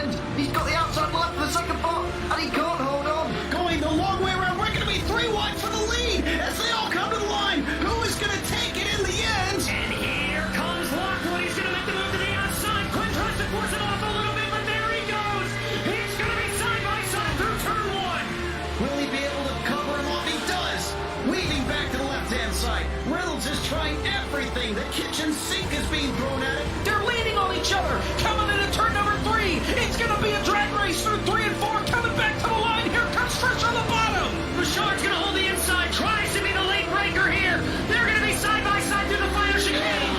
end. He's got the outside left for the second spot, and he can't hold on. Going the long way around. We're going to be 3 wide for the lead as they all come to the line. Who is going to take it in the end? And here comes Lockwood. He's going to make the move to the outside. Quinn tries to force it off a little bit, but there he goes. He's going to be side by side through turn 1. Will he be able to cover him off? He does. Weaving back to the left-hand side. Reynolds is trying everything. The kitchen sink is being thrown at it. They're leaning on each other. Coming into turn number 3. It's going to be a drag race through 3 and 4. Coming back to the line. Here comes Trish on the bottom. Bouchard's going to hold the inside. Tries to be the late breaker here. They're going to be side by side through the final chicane.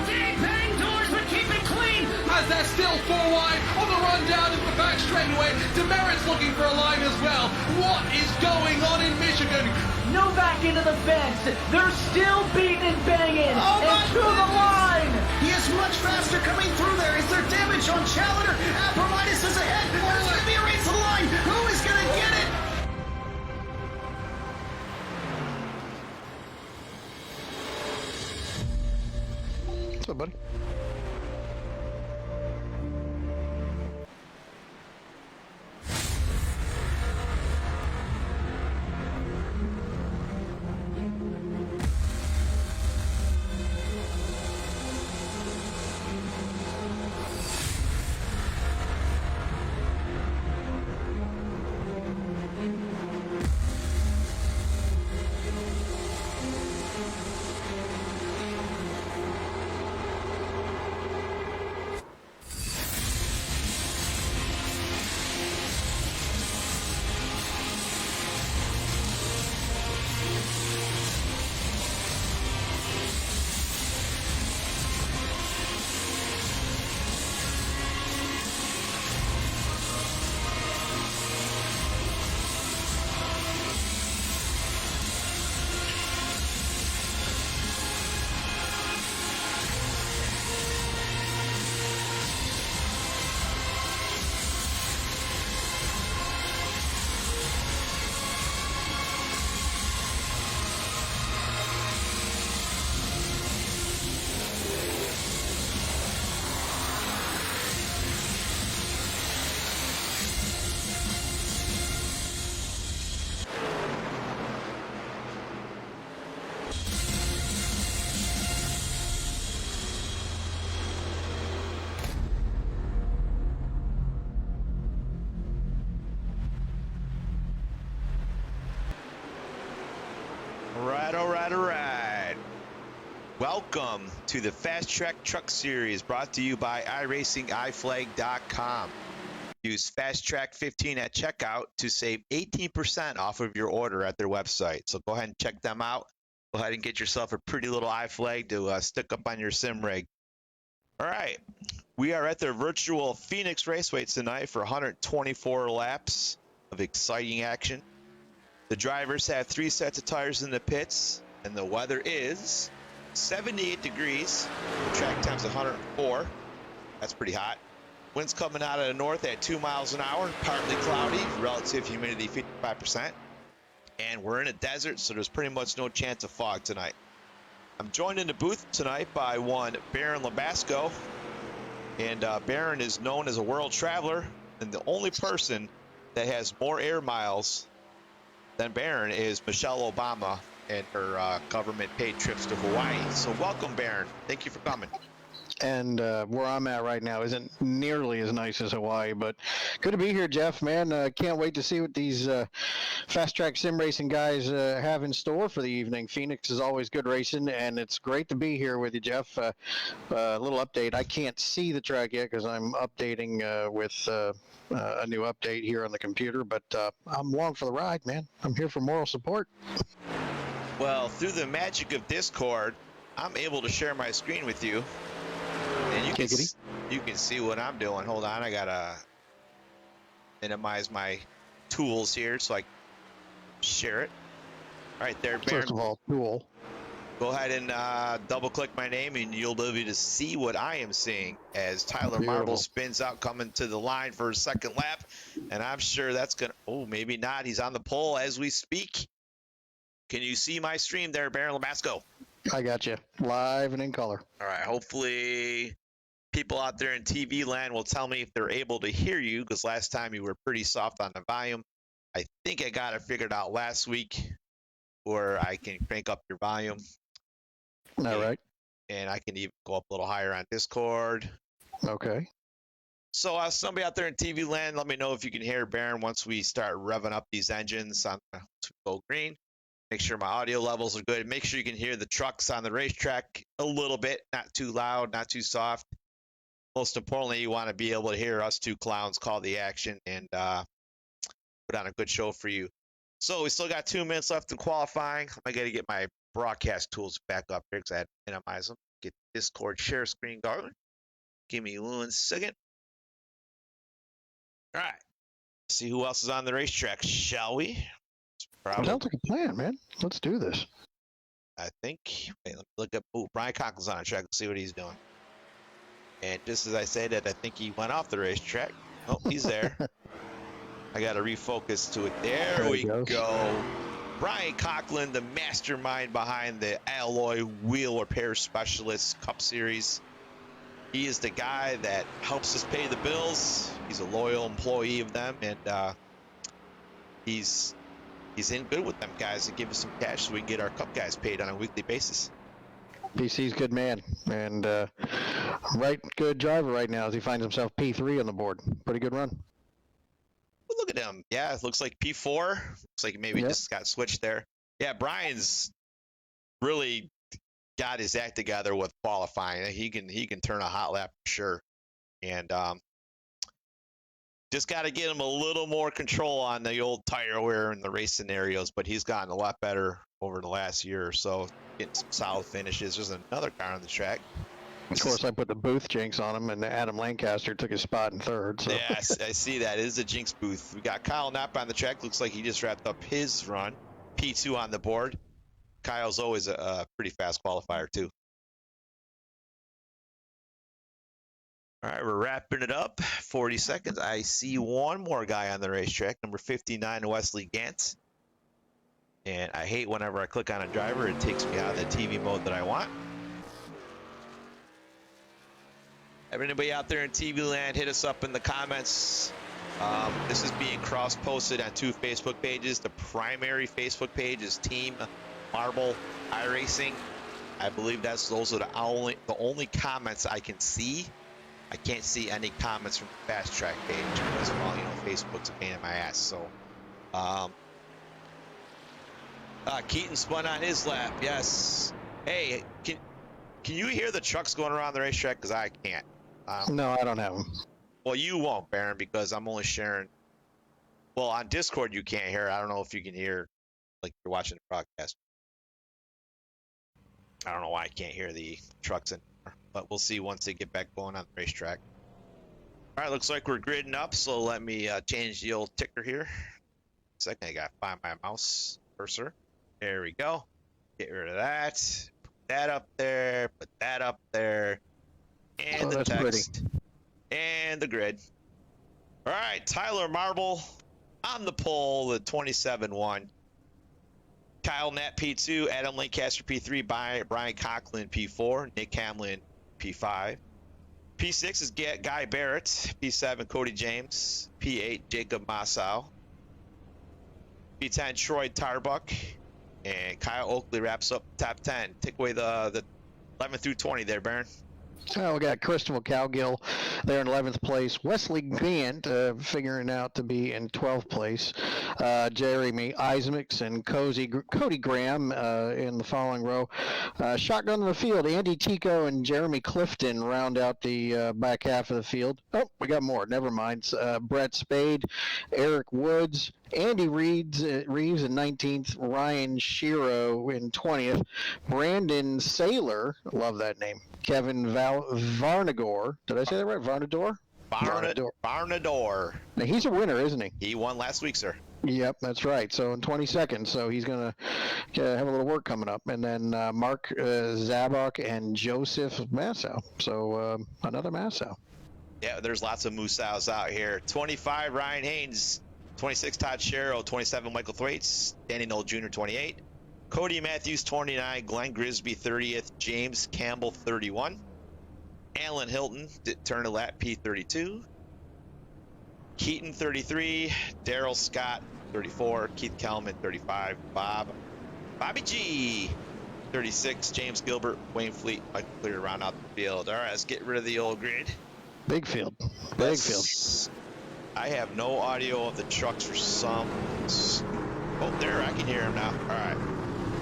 Big bang doors, but keep it clean. As they're still 4 wide on the run down into the back straightaway. Demerit's looking for a line as well. What is going on in Michigan? No back into the fence. They're still beating and banging. Oh, and to the line. He is much faster coming through there. Is there damage on Challenger? Apromitis is ahead. There's going to be a race to the line. Who is going to get it? What's up, buddy? All right. Welcome to the FastTrack Truck Series brought to you by iRacingIFlag.com. Use FastTrack 15 at checkout to save 18% off of your order at their website. So go ahead and check them out. Go ahead and get yourself a pretty little iFlag to stick up on your sim rig. All right. We are at their virtual Phoenix Raceway tonight for 124 laps of exciting action. The drivers have 3 sets of tires in the pits, and the weather is 78 degrees. The track time's 104. That's pretty hot. Winds coming out of the north at 2 miles an hour, partly cloudy, relative humidity 55%. And we're in a desert, so there's pretty much no chance of fog tonight. I'm joined in the booth tonight by one Baron Labasco. And Baron is known as a world traveler, and the only person that has more air miles than Baron is Michelle Obama and her government-paid trips to Hawaii. So welcome, Baron. Thank you for coming. And where I'm at right now isn't nearly as nice as Hawaii, but good to be here, Jeff, man. Can't wait to see what these fast track sim racing guys have in store for the evening. Phoenix is always good racing, and it's great to be here with you, Jeff. A little update. I can't see the track yet because I'm updating with a new update here on the computer, but I'm along for the ride, man. I'm here for moral support. Well, through the magic of Discord, I'm able to share my screen with you. And you can see what I'm doing. Hold on, I gotta minimize my tools here so I can share it. All right, there, Baron. First of all, tool. Go ahead and double click my name and you'll be able to see what I am seeing as Tyler Beautiful. Marble spins out, coming to the line for his second lap. And I'm sure that's gonna, oh, maybe not. He's on the pole as we speak. Can you see my stream there, Baron Labasco? I got you live and in color. All right, hopefully people out there in TV land will tell me if they're able to hear you, because last time you were pretty soft on the volume. I think I got it figured out last week, where I can crank up your volume. All right. And I can even go up a little higher on Discord. Okay. So somebody out there in TV land, let me know if you can hear Baron once we start revving up these engines once we go green. Make sure my audio levels are good. Make sure you can hear the trucks on the racetrack a little bit, not too loud, not too soft. Most importantly, you want to be able to hear us two clowns call the action and put on a good show for you. So we still got 2 minutes left in qualifying. I got to get my broadcast tools back up here because I had to minimize them. Get Discord share screen going. Give me 1 second. All right. See who else is on the racetrack, shall we? Sounds like a plan, man. Let's do this. I think. Wait, let me look up. Oh, Brian Conklin's on the track. Let's see what he's doing. And just as I said that, I think he went off the racetrack. Oh, he's there. I got to refocus to it. There we go. Brian Conklin, the mastermind behind the Alloy Wheel Repair Specialist Cup Series. He is the guy that helps us pay the bills. He's a loyal employee of them, and he's in good with them guys to give us some cash so we can get our Cup guys paid on a weekly basis. PC's good man, and good driver right now as he finds himself P3 on the board. Pretty good run. Well, look at him. Yeah, it looks like P4. Looks like maybe just got switched there. Yeah, Brian's really got his act together with qualifying. He can turn a hot lap for sure, and just got to get him a little more control on the old tire wear and the race scenarios. But he's gotten a lot better over the last year or so, getting some solid finishes. There's another car on the track. Of course, I put the Booth jinx on him, and Adam Lancaster took his spot in third. So. Yeah, I see that. It is a jinx Booth. We got Kyle Knapp on the track. Looks like he just wrapped up his run. P2 on the board. Kyle's always a pretty fast qualifier, too. All right, we're wrapping it up. 40 seconds. I see one more guy on the racetrack, number 59, Wesley Gantz. And I hate whenever I click on a driver, it takes me out of the TV mode that I want. Everybody out there in TV land, hit us up in the comments. This is being cross-posted on 2 Facebook pages. The primary Facebook page is Team Marble iRacing. I believe those are the only comments I can see. I can't see any comments from the FastTrack page because, well, Facebook's a pain in my ass. So, Keaton spun on his lap. Yes. Hey, can you hear the trucks going around the racetrack? Because I can't. No, I don't have them. Well, you won't, Baron, because I'm only sharing. Well, on Discord you can't hear. I don't know if you can hear, like you're watching the broadcast. I don't know why I can't hear the trucks anymore, but we'll see once they get back going on the racetrack. All right, looks like we're gridding up, so let me change the old ticker here. Second, I gotta find my mouse cursor. There we go. Get rid of that. Put that up there. Put that up there. And the text. Pretty. And the grid. All right, Tyler Marble on the pole, the 27-1. Kyle Knapp P2, Adam Lancaster P3, Brian Conklin P4, Nick Hamlin P5. P6 is Guy Barrett, P7 Cody James, P8 Jacob Massau, P10 Troy Tarbuck, and Kyle Oakley wraps up top 10. Take away the 11 through 20 there, Baron. Oh, we got Christopher Cowgill there in 11th place. Wesley Gant figuring out to be in 12th place. Jeremy Isaacs and Cody Graham in the following row. Shotgun in the field. Andy Tico and Jeremy Clifton round out the back half of the field. Oh, we got more. Never mind. Brett Spade, Eric Woods, Andy Reeves in 19th, Ryan Shiro in 20th, Brandon Saylor, love that name, Kevin Varnagor, did I say that right? Varnador? Varnador. Now, he's a winner, isn't he? He won last week, sir. Yep, that's right. So in 20 seconds, so he's going to have a little work coming up. And then Mark Zabok and Joseph Massow. So another Massow. Yeah, there's lots of Moussaus out here. 25, Ryan Haynes. 26, Todd Sherrill. 27, Michael Thwaites. Danny Knoll Jr., 28. Cody Matthews, 29. Glenn Grisby, 30th. James Campbell, 31. Alan Hilton did turn a lap, P32. Keaton 33, Daryl Scott 34, Keith Kelman 35, Bobby G 36, James Gilbert, Wayne Fleet, Michael Clear round out the field. All right, let's get rid of the old grid. Big field. Big field. I have no audio of the trucks for some. Oh, there, I can hear him now. All right,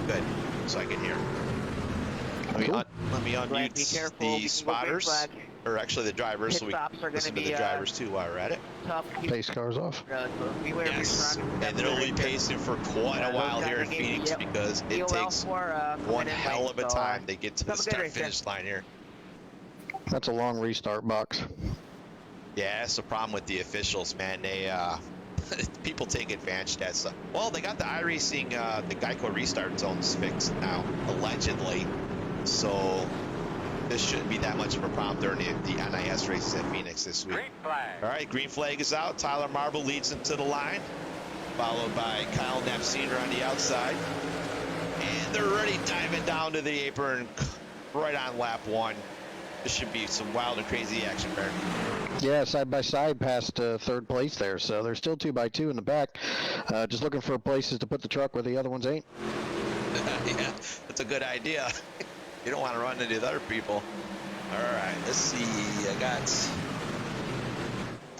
good. So I can hear him. Let me unmute the spotters, or actually the drivers, so we can listen to the drivers too while we're at it. Pace cars off. Yes, and they'll be pacing for quite a while here in Phoenix because it takes one hell of a time to get to the start-finish line here. That's a long restart box. Yeah, that's the problem with the officials, man. They people take advantage of that stuff. Well, they got the iRacing, the Geico restart zones fixed now, allegedly. So this shouldn't be that much of a problem during the NIS races at Phoenix this week. All right, green flag is out. Tyler Marble leads into the line, followed by Kyle Napsiner on the outside. And they're already diving down to the apron right on lap 1. This should be some wild and crazy action, Barry. Yeah, side by side past third place there. So they're still 2x2 in the back. Just looking for places to put the truck where the other ones ain't. Yeah, that's a good idea. You don't want to run into the other people. All right, let's see.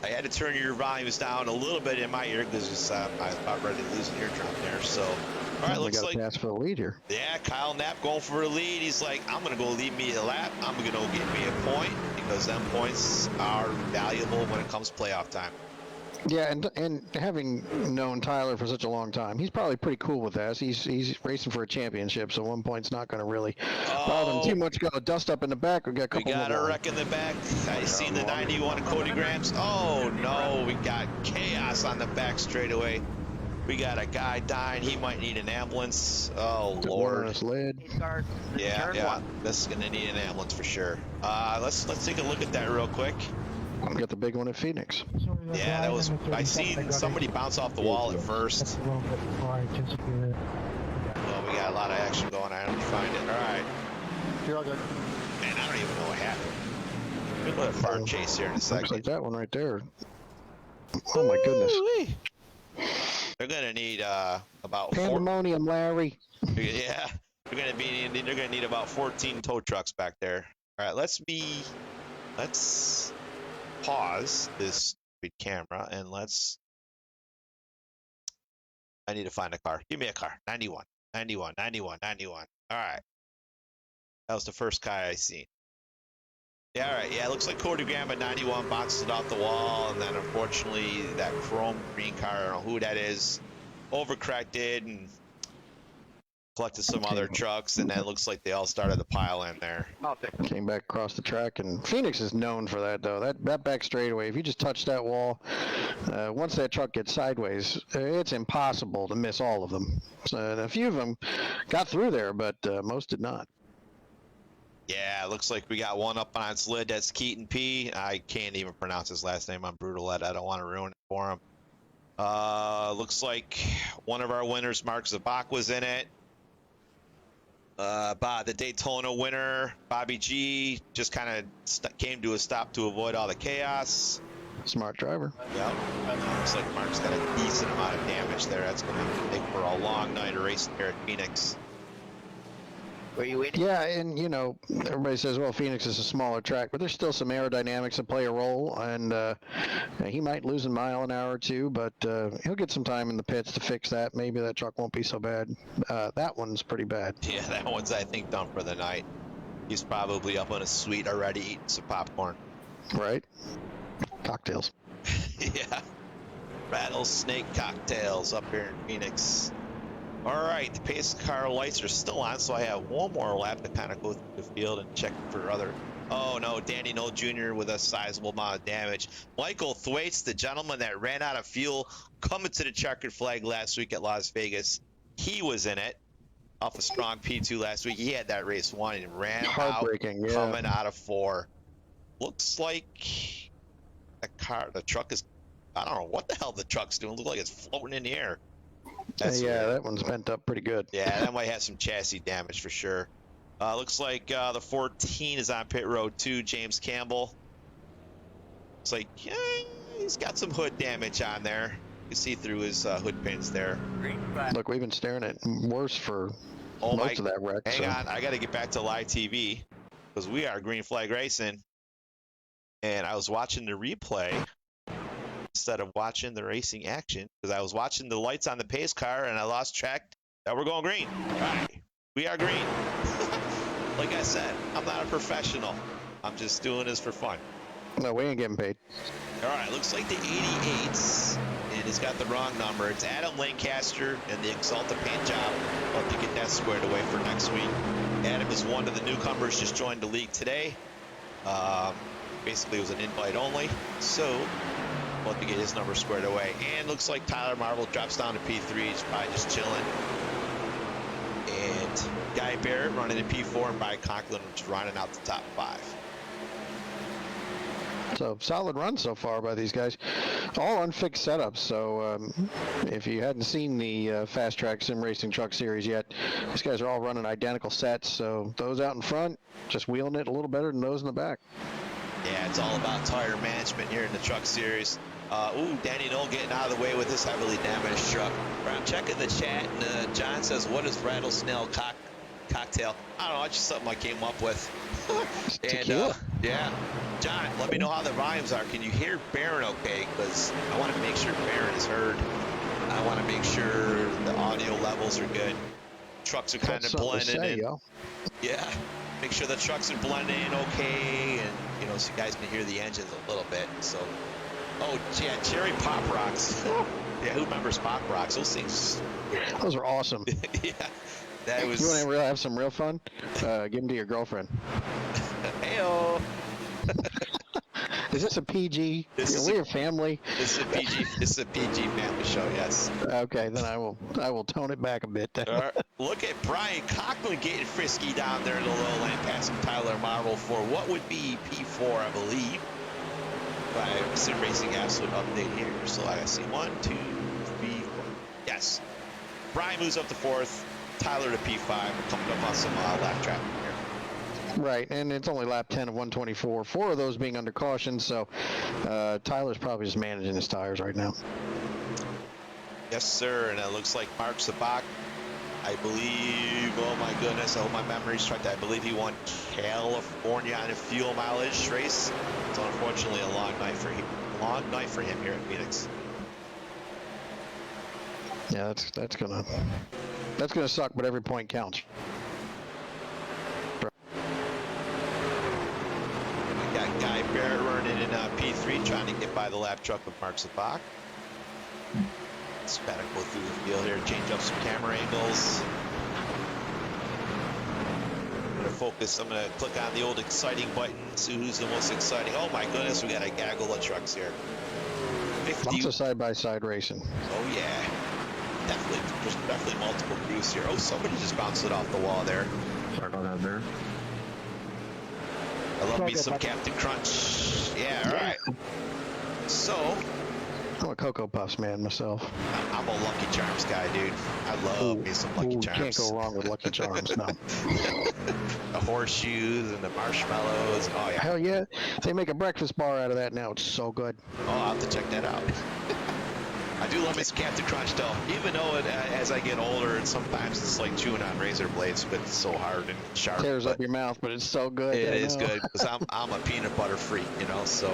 I had to turn your volumes down a little bit in my ear because I was about ready to lose an eardrum there. So, all right, looks like pass for the lead here. Yeah, Kyle Knapp going for the lead. He's like, I'm gonna go lead me a lap. I'm gonna go get me a point because them points are valuable when it comes playoff time. Yeah, and having known Tyler for such a long time, he's probably pretty cool with that. He's racing for a championship, so 1 point's not going to really bother him too much. Got a dust up in the back. We got a wreck in the back. I seen the 91 of Cody Grams. Oh no, we got chaos on the back straightaway. We got a guy dying. He might need an ambulance. Oh Lord. Yeah. This is gonna need an ambulance for sure. Let's take a look at that real quick. We got the big one at Phoenix. Yeah, that was. I seen somebody bounce off the wall at first. Well, we got a lot of action going on. Let me find it. All right. You're all good. Man, I don't even know what happened. We'll go to fart chase here in a second. Looks like that one right there. Oh my goodness. They're gonna need about pandemonium, Larry. Yeah, they're gonna need about 14 tow trucks back there. All right, let's pause this stupid camera and I need to find a car. Give me a car. 91. All right. That was the first car I seen. Yeah, all right. Yeah, it looks like Cody Graham at 91 bounces it off the wall, and then unfortunately that chrome green car, I don't know who that is, overcorrected and collected some other trucks, and then it looks like they all started to pile in there. Came back across the track, and Phoenix is known for that, though. That back straightaway, if you just touch that wall, once that truck gets sideways, it's impossible to miss all of them. So, a few of them got through there, but most did not. Yeah, it looks like we got one up on its lid. That's Keaton P. I can't even pronounce his last name on Brutalette. I don't want to ruin it for him. Looks like one of our winners, Mark Zabak, was in it. The Daytona winner, Bobby G, just kind of came to a stop to avoid all the chaos. Smart driver. Yep. Looks like Mark's got a decent amount of damage there. That's going to make for a long night of racing here at Phoenix. Were you waiting? Yeah, and everybody says, well, Phoenix is a smaller track, but there's still some aerodynamics that play a role, and he might lose a mile an hour or two, but he'll get some time in the pits to fix that. Maybe that truck won't be so bad. That one's pretty bad. Yeah, that one's, I think, done for the night. He's probably up on a suite already eating some popcorn. Right? Cocktails. Yeah. Rattlesnake cocktails up here in Phoenix. All right, the pace car lights are still on, so I have one more lap to kind of go through the field and check for other. Oh no, Danny Knoll Jr. with a sizable amount of damage. Michael Thwaites, the gentleman that ran out of fuel coming to the checkered flag last week at Las Vegas, he was in it off a strong P2 last week. He had that race won and ran out coming out of 4. Looks like the truck is, I don't know what the hell the truck's doing. Looks like it's floating in the air. Yeah, that one's bent up pretty good. Yeah, that might have some chassis damage for sure. Looks like the 14 is on pit road too, James Campbell. It's like, yeah, he's got some hood damage on there. You can see through his hood pins there. Look, we've been staring at worse for most of that wreck. Hang on, I got to get back to live TV because we are green flag racing. And I was watching the replay instead of watching the racing action because I was watching the lights on the pace car and I lost track that we're going green. All right, we are green. Like I said, I'm not a professional. I'm just doing this for fun. No, we ain't getting paid. All right, looks like the 88s, and it's got the wrong number. It's Adam Lancaster and the Exalta paint job. We'll have to get that squared away for next week. Adam is one of the newcomers, just joined the league today. Basically, it was an invite only, so we'll have to get his number squared away. And looks like Tyler Marvel drops down to P3. He's probably just chilling. And Guy Barrett running in P4, and Brian Conklin just running out the top 5. So solid run so far by these guys, all unfixed setups. So if you hadn't seen the Fast Track Sim Racing Truck Series yet, these guys are all running identical sets. So those out in front just wheeling it a little better than those in the back. Yeah, it's all about tire management here in the Truck Series. Ooh, Danny Knoll getting out of the way with this heavily damaged truck. I'm checking the chat, and John says, "What is rattlesnake cocktail?" I don't know. It's just something I came up with. And yeah, John, let me know how the volumes are. Can you hear Barron okay? Because I want to make sure Barron is heard. I want to make sure the audio levels are good. Trucks are kind of blending in. Yeah, make sure the trucks are blending in okay, and you know, so you guys can hear the engines a little bit. So, oh yeah, cherry pop rocks. Yeah, who remembers pop rocks? Those things. Those are awesome. Yeah, that was. You want to have some real fun? Give them to your girlfriend. Heyo. Is this a PG? We're a family. This is a PG. This is a PG family show. Yes. Okay, then I will tone it back a bit. Then. Look at Brian Conklin getting frisky down there in the low lane, passing Tyler Marvel for what would be P4, I believe. By Sim Racing Absolute update here. So I see 1, 2, 3, 4. Yes. Brian moves up to 4th. Tyler to P5. We're coming up on some lap traffic here. Right, and it's only lap 10 of 124. 4 of those being under caution, so Tyler's probably just managing his tires right now. Yes, sir, and it looks like Mark Sabak, I believe, oh my goodness, I hope my memory's right. I believe he won California on a fuel mileage race. It's unfortunately a long night for him here in Phoenix. Yeah, that's gonna suck, but every point counts. We got Guy Barrett running in P3, trying to get by the lap truck with Mark Sabak. Let's go through the field here, change up some camera angles. I'm gonna focus. I'm gonna click on the old exciting button, see who's the most exciting. Oh my goodness, we got a gaggle of trucks here. 50. Lots of side-by-side racing. Oh yeah, there's definitely multiple crews here. Oh, somebody just bounced it off the wall there. Sorry about that there. I love me some Captain Crunch. Yeah, all right. So, I'm a Cocoa Puffs man myself. I'm a Lucky Charms guy, dude. I love me some Lucky Charms. Can't go wrong with Lucky Charms, no. The horseshoes and the marshmallows. Oh, yeah. Hell yeah. They make a breakfast bar out of that now. It's so good. Oh, I'll have to check that out. I do love me some Captain Crunch, though. Even though as I get older, and sometimes it's like chewing on razor blades, but it's so hard and sharp. Tears up your mouth, but it's so good. It is good, because I'm a peanut butter freak, you know, so.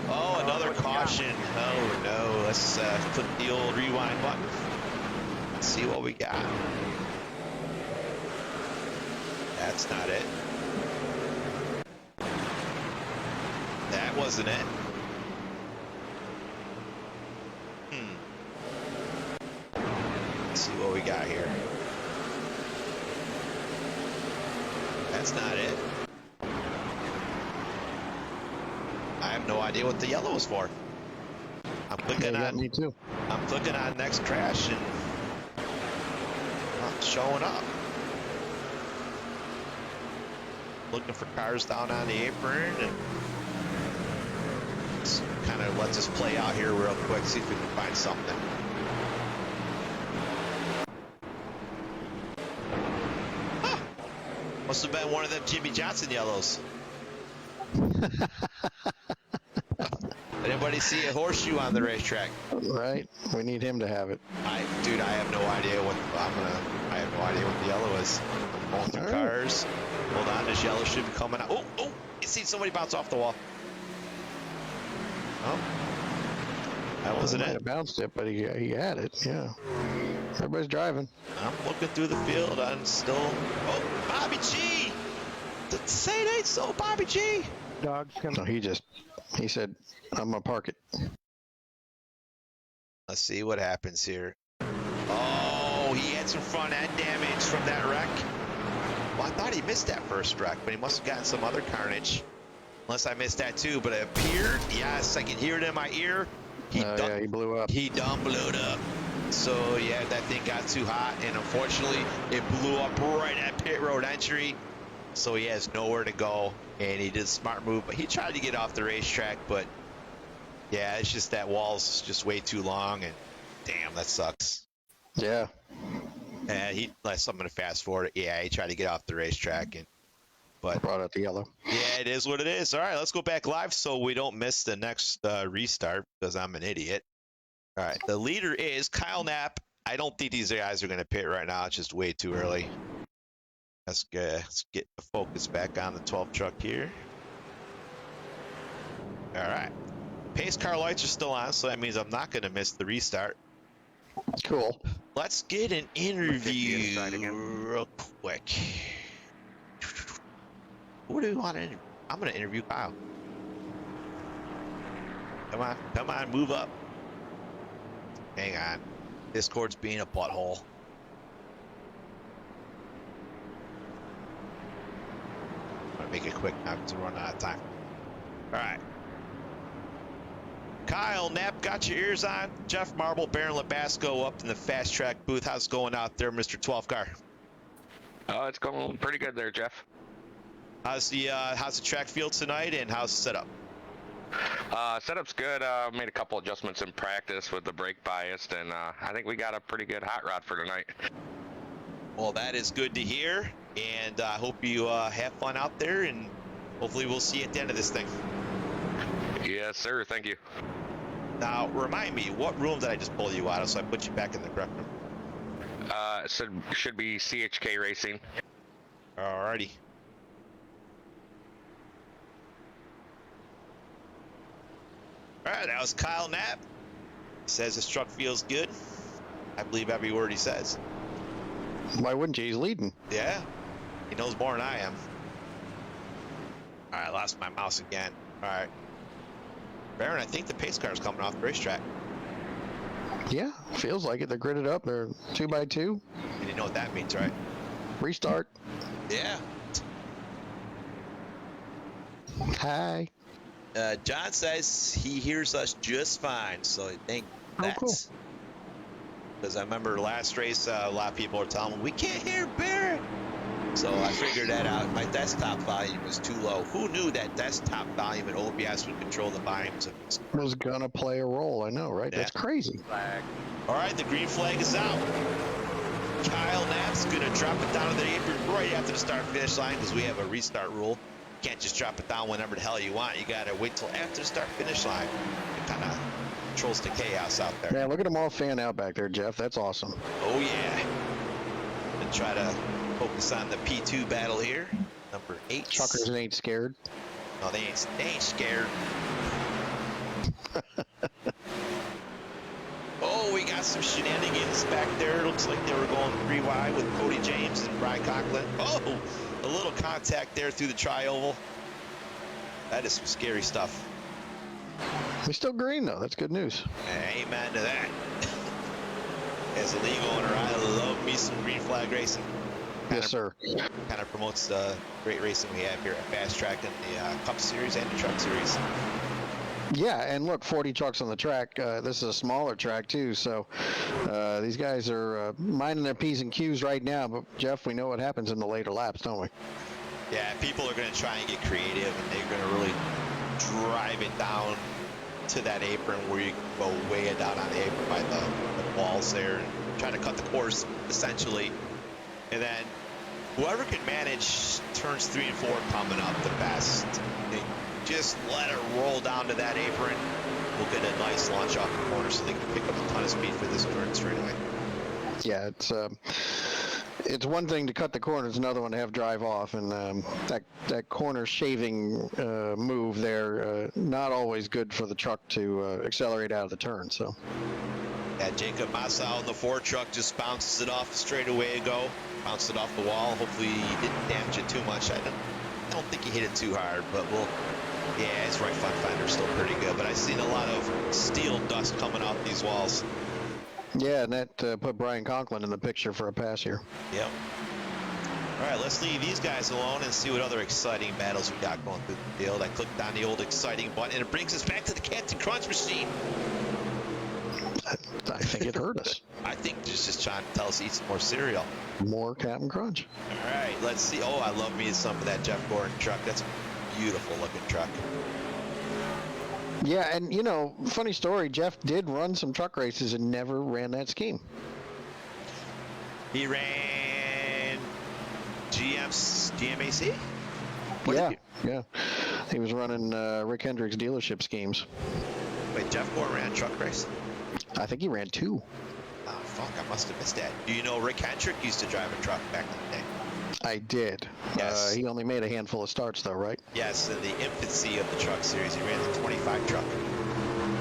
Oh, another caution. Oh, no. Let's click the old rewind button. Let's see what we got. That's not it. That wasn't it. Let's see what we got here. That's not it. I have no idea what the yellow is for. I'm clicking on. Me too. I'm clicking on next crash and not showing up. Looking for cars down on the apron and kind of lets us play out here real quick, see if we can find something. Must have been one of them Jimmy Johnson yellows. Anybody see a horseshoe on the racetrack? Right. We need him to have it. Dude, I have no idea what I have no idea what the yellow is. I'm going through cars. Hold on, this yellow should be coming out. Oh! You see somebody bounce off the wall. Oh, that wasn't Might it. have bounced it, but he had it. Yeah. Everybody's driving. I'm looking through the field. I'm still. Oh, Bobby G. Say it ain't so, Bobby G. Dog's coming. No, he said, I'm gonna park it. Let's see what happens here. Oh, he had some front end damage from that wreck. Well, I thought he missed that first wreck, but he must have gotten some other carnage. Unless I missed that too, but it appeared. Yes, I can hear it in my ear. Yeah, he blew up. He done blew up. So yeah, that thing got too hot, and unfortunately, it blew up right at pit road entry. So he has nowhere to go, and he did a smart move. But he tried to get off the racetrack, but yeah, it's just that wall's just way too long, and damn, that sucks. Yeah. And I'm gonna fast forward it. Yeah, he tried to get off the racetrack, but Brought out the yellow. yeah, it is what it is. All right, let's go back live so we don't miss the next restart because I'm an idiot. All right, the leader is Kyle Knapp. I don't think these guys are going to pit right now. It's just way too early. Let's get the focus back on the 12 truck here. All right. Pace car lights are still on, so that means I'm not going to miss the restart. Cool. Let's get an interview real quick. Who do we want to interview? I'm going to interview Kyle. Come on, move up. Hang on. Discord's being a butthole. I'm going to make it quick now because we're running out of time. All right. Kyle Knapp, got your ears on. Jeff Marble, Baron Labasco up in the Fast Track booth. How's it going out there, Mr. 12 car? It's going pretty good there, Jeff. How's the track field tonight, and how's the setup? Setup's good. Made a couple adjustments in practice with the brake biased, and I think we got a pretty good hot rod for tonight. Well, that is good to hear, and I hope you have fun out there, and hopefully we'll see you at the end of this thing. Yes, sir. Thank you. Now, remind me, what room did I just pull you out of so I put you back in the correct room? Should be CHK Racing. Alrighty. Alright, that was Kyle Knapp. He says his truck feels good. I believe every word he says. Why wouldn't you? He's leading. Yeah, he knows more than I am. Alright, lost my mouse again. Alright. Baron, I think the pace car is coming off the racetrack. Yeah, feels like it. They're gridded up. They're 2x2. And you know what that means, right? Restart. Yeah. Hi. John says he hears us just fine, so I think that's... cool. Because I remember last race, a lot of people were telling me, we can't hear Barrett. So I figured that out. My desktop volume was too low. Who knew that desktop volume and OBS would control the volumes of this? Was gonna play a role. I know, right? Yeah. That's crazy. All right, the green flag is out. Kyle Knapp's going to drop it down to the apron right after the start-finish line because we have a restart rule. You can't just drop it down whenever the hell you want. You got to wait till after the start-finish line. It kind of controls the chaos out there. Man, look at them all fan out back there, Jeff. That's awesome. Oh, yeah. And try to focus on the P2 battle here. Number 8. Truckers ain't scared. No, they ain't scared. Oh, we got some shenanigans back there. It looks like they were going 3 wide with Cody James and Brian Conklin. Oh, a little contact there through the tri-oval. That is some scary stuff. They're still green, though. That's good news. Amen to that. As a league owner, I love me some green flag racing. Yes, sir. Kind of promotes the great racing we have here at Fast Track and the Cup Series and the Truck Series. Yeah, and look, 40 trucks on the track. This is a smaller track, too, so these guys are minding their P's and Q's right now. But, Jeff, we know what happens in the later laps, don't we? Yeah, people are going to try and get creative, and they're going to really drive it down to that apron where you can go way down on the apron by the walls there and try to cut the course, essentially. And then Whoever can manage turns 3 and 4 coming up the best, they just let it roll down to that apron. We'll get a nice launch off the corner so they can pick up a ton of speed for this turn straightaway. Yeah, it's one thing to cut the corner, it's another one to have drive off, and that corner shaving move there, not always good for the truck to accelerate out of the turn. So. Yeah, Jacob Massa in the Ford truck just bounces it off the straightaway go, bounced it off the wall. Hopefully he didn't damage it too much. I don't think he hit it too hard, but yeah, his right front fender's still pretty good. But I've seen a lot of steel dust coming off these walls. Yeah, and that put Brian Conklin in the picture for a pass here. Yep. All right, let's leave these guys alone and see what other exciting battles we got going through the field. I clicked on the old exciting button, and it brings us back to the Captain Crunch machine. I think it hurt us. I think it's just trying to tell us to eat some more cereal. More Captain Crunch. All right, let's see. Oh, I love me some of that Jeff Gordon truck. That's a beautiful looking truck. Yeah, and you know, funny story, Jeff did run some truck races and never ran that scheme. He ran GMAC? Yeah. He was running Rick Hendrick's dealership schemes. Wait, Jeff Gordon ran a truck race? I think he ran 2. Oh, fuck, I must have missed that. Do you know Rick Hendrick used to drive a truck back in the day? I did. Yes. He only made a handful of starts, though, right? Yes, in the infancy of the truck series. He ran the 25 truck.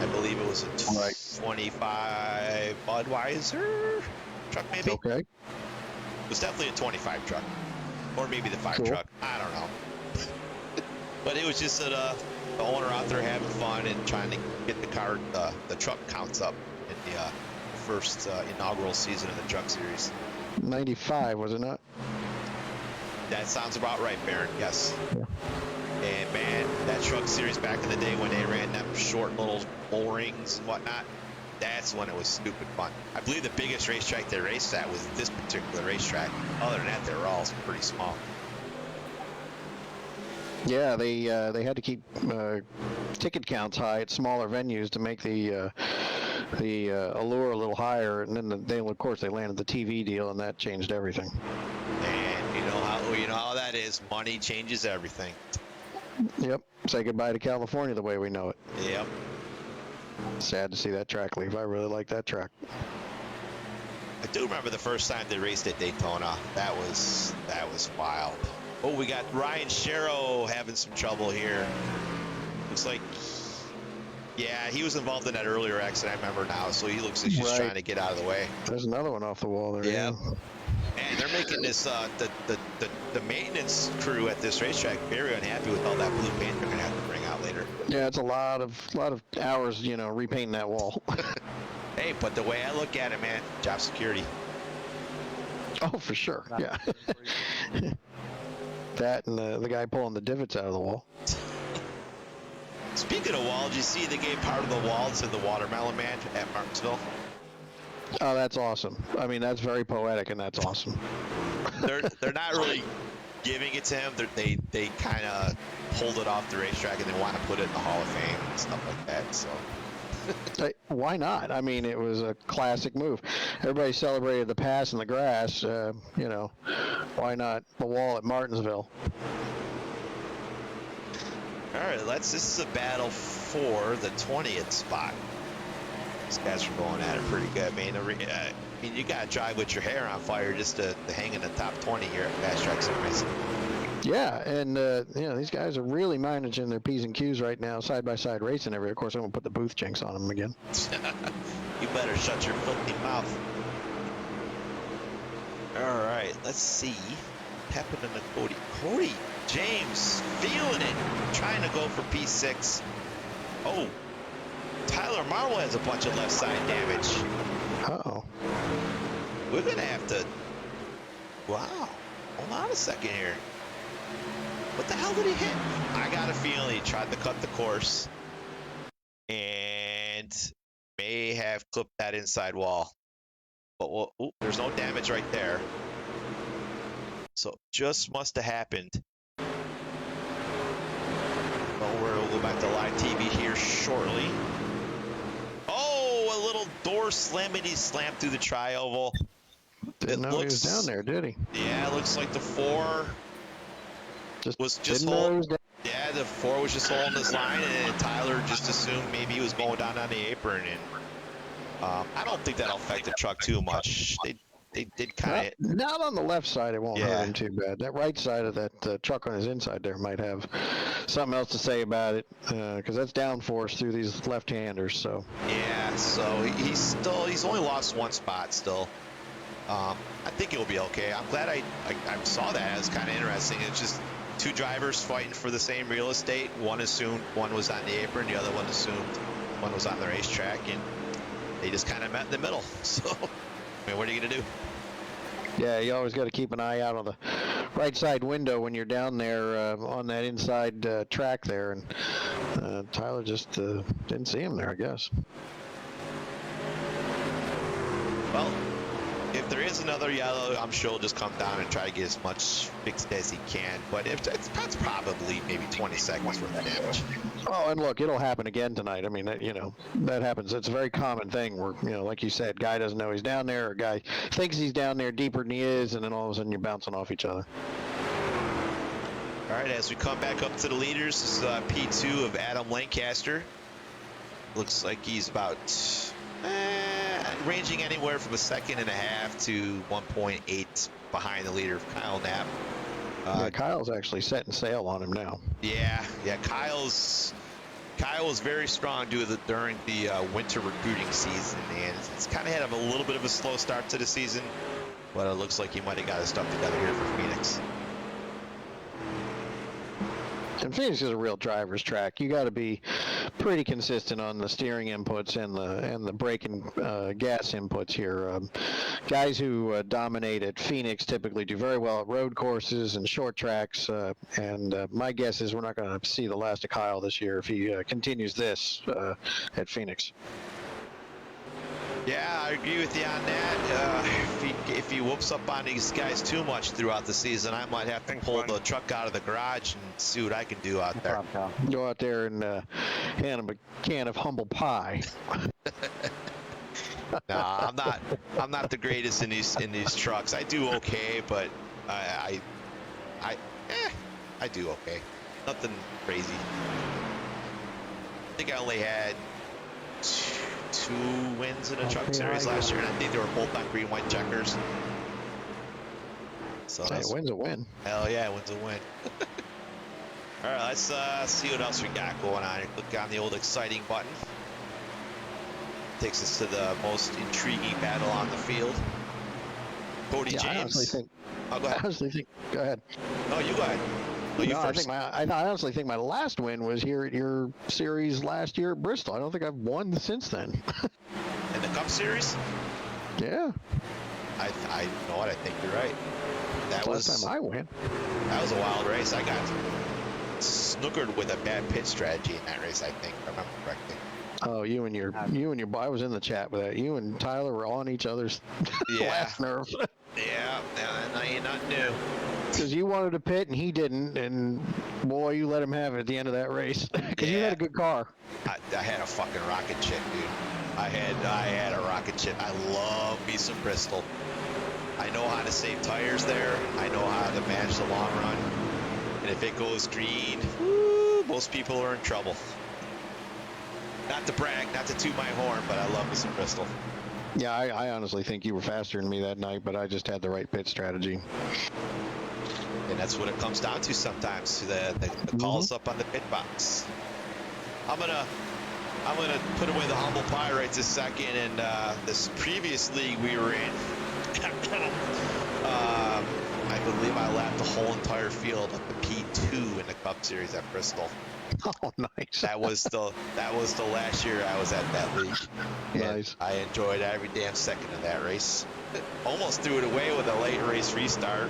I believe it was a 25 Budweiser truck, maybe? Okay. It was definitely a 25 truck. Or maybe the 5 truck. I don't know. But it was just the owner out there having fun and trying to get the truck counts up in the first inaugural season of the truck series. 95, was it not? That sounds about right, Baron. Yes. Yeah. And man, that truck series back in the day when they ran them short little bull rings and whatnot, that's when it was stupid fun. I believe the biggest racetrack they raced at was this particular racetrack. Other than that, they were all pretty small. Yeah, they had to keep ticket counts high at smaller venues to make the allure a little higher, and then of course they landed the TV deal, and that changed everything. And you know how that is. Money changes everything. Yep. Say goodbye to California the way we know it. Yep. Sad to see that track leave. I really like that track. I do remember the first time they raced at Daytona. That was wild. Oh, we got Ryan Sherrow having some trouble here. Looks like, yeah, he was involved in that earlier accident, I remember now, so he looks like he's just trying to get out of the way. There's another one off the wall there. Yeah. And they're making this, the maintenance crew at this racetrack very unhappy with all that blue paint they're going to have to bring out later. Yeah, it's a lot of hours, repainting that wall. Hey, but the way I look at it, man, job security. Oh, for sure, yeah. That and the guy pulling the divots out of the wall. Speaking of wall, did you see they gave part of the wall to the Watermelon Man at Martinsville? Oh, that's awesome. I mean, that's very poetic, and that's awesome. They're not really giving it to him. They kind of pulled it off the racetrack, and they want to put it in the Hall of Fame and stuff like that. So. Hey, why not? I mean, it was a classic move. Everybody celebrated the pass in the grass. Why not the wall at Martinsville? All right, this is a battle for the 20th spot. These guys are going at it pretty good. I mean, you got to drive with your hair on fire just to hang in the top 20 here at FastTrack Sim Racing. Yeah, and these guys are really managing their P's and Q's right now, side-by-side racing every. Of course, I'm going to put the booth jinx on them again. You better shut your filthy mouth. All right, let's see. What happened to Cody? Cody James feeling it, trying to go for P6. Oh, Tyler Marlowe has a bunch of left side damage. Uh-oh. We're going to have to... Wow. Hold on a second here. What the hell did he hit? I got a feeling he tried to cut the course and may have clipped that inside wall. But there's no damage right there. So just must have happened. We'll go back to live TV here shortly. Oh, a little door slammity slam through the tri-oval. Didn't know he was down there, did he? Yeah, it looks like the 4 was just didn't know he holding. was down. Yeah, the 4 was just holding his line, and Tyler just assumed maybe he was going down on the apron. And I don't think that'll affect the truck too much. They did kind of. Not on the left side, it won't hurt Yeah. him too bad. That right side of that truck on his inside there might have something else to say about it, because that's downforce through these left-handers. So Yeah, so he's only lost 1 spot still. I think it'll be okay. I'm glad I saw that. It was kind of interesting. It's just 2 drivers fighting for the same real estate. One assumed one was on the apron, the other one assumed one was on the racetrack, and they just kind of met in the middle. So, I mean, what are you gonna do? yeah, you always got to keep an eye out on the right side window when you're down there on that inside track there, and Tyler just didn't see him there, I guess. Well, if there is another yellow, I'm sure he'll just come down and try to get as much fixed as he can. But that's probably maybe 20 seconds worth of damage. Oh, and look, it'll happen again tonight. I mean, that happens. It's a very common thing where, like you said, guy doesn't know he's down there, or guy thinks he's down there deeper than he is, and then all of a sudden you're bouncing off each other. All right, as we come back up to the leaders, this is P2 of Adam Lancaster. Looks like he's about ranging anywhere from 1.5 seconds to 1.8 behind the leader, Kyle Knapp. Kyle's actually setting sail on him now. Yeah, Kyle was very strong during the winter recruiting season, and it's kind of had a little bit of a slow start to the season, but it looks like he might have got his stuff together here for Phoenix. And Phoenix is a real driver's track. You got to be pretty consistent on the steering inputs and the brake and gas inputs here. Guys who dominate at Phoenix typically do very well at road courses and short tracks. And my guess is we're not going to see the last of Kyle this year if he continues this at Phoenix. Yeah, I agree with you on that. If he whoops up on these guys too much throughout the season, I might have to pull the truck out of the garage and see what I can do out there. Go out there and hand him a can of humble pie. No, I'm not the greatest in these trucks. I do okay, but I do okay. Nothing crazy. I think I only had 2 wins in a truck series last year, and I think they were both on green white checkers. So hey, a win's a win. Hell yeah, a win's a win. All right, let's see what else we got going on. Click on the old exciting button. Takes us to the most intriguing battle on the field. Cody James. I honestly think. Oh, go ahead. Go ahead. No, you go ahead. No, you first. I honestly think my last win was here at your series last year at Bristol. I don't think I've won since then. In the Cup Series? Yeah. I know what, I think you're right. That was last time I went. That was a wild race. I got snookered with a bad pit strategy in that race, I think, if I remember correctly. Oh, you and your I was in the chat with that. You and Tyler were on each other's last nerve. Yeah, that ain't nothing new. Because you wanted to pit and he didn't, and boy, you let him have it at the end of that race. Because you had a good car. I had a fucking rocket ship, dude. I had a rocket ship. I love me some Bristol. I know how to save tires there. I know how to manage the long run. And if it goes green, woo, most people are in trouble. Not to brag, not to toot my horn, but I love me some Bristol. Yeah, I honestly think you were faster than me that night, but I just had the right pit strategy. And that's what it comes down to sometimes. The calls up on the pit box. I'm gonna put away the humble pie right this second. And this previous league we were in, I believe I lapped the whole entire field up to P2 in the Cup Series at Bristol. Oh, nice. That was the last year I was at that league. Nice. And I enjoyed every damn second of that race. Almost threw it away with a late race restart.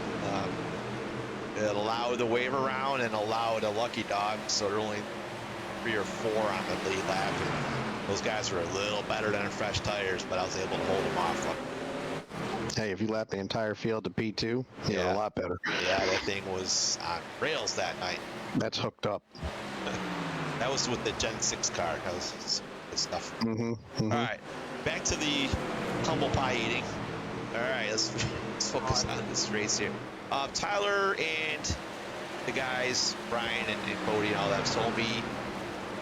It allowed the wave around and allowed a lucky dog, so there were only 3 or 4 on the lead lap. And those guys were a little better than fresh tires, but I was able to hold them off. Hey, if you lap the entire field to P2, you're a lot better. Yeah, that thing was on rails that night. That's hooked up. That was with the Gen 6 car. That was good stuff. Mm-hmm. All right, back to the humble pie eating. All right, let's focus on this race here. Tyler and the guys, Brian and Cody and all that, told me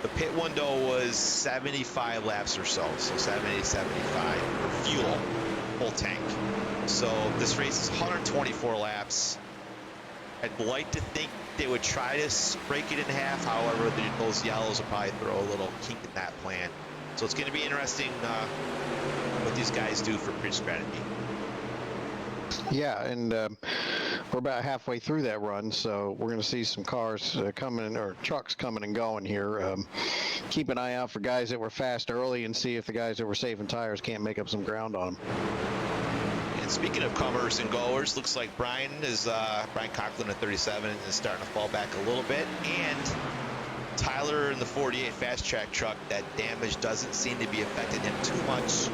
the pit window was 75 laps or so, 70, 75 for fuel, full tank. So this race is 124 laps. I'd like to think they would try to break it in half. However, those yellows will probably throw a little kink in that plan. So it's going to be interesting what these guys do for pitch strategy. Yeah, and we're about halfway through that run, so we're going to see some cars coming, or trucks coming and going here. Keep an eye out for guys that were fast early and see if the guys that were saving tires can't make up some ground on them. And speaking of comers and goers, looks like Brian Conklin at 37 is starting to fall back a little bit, and Tyler in the 48 fast track truck, that damage doesn't seem to be affecting him too much.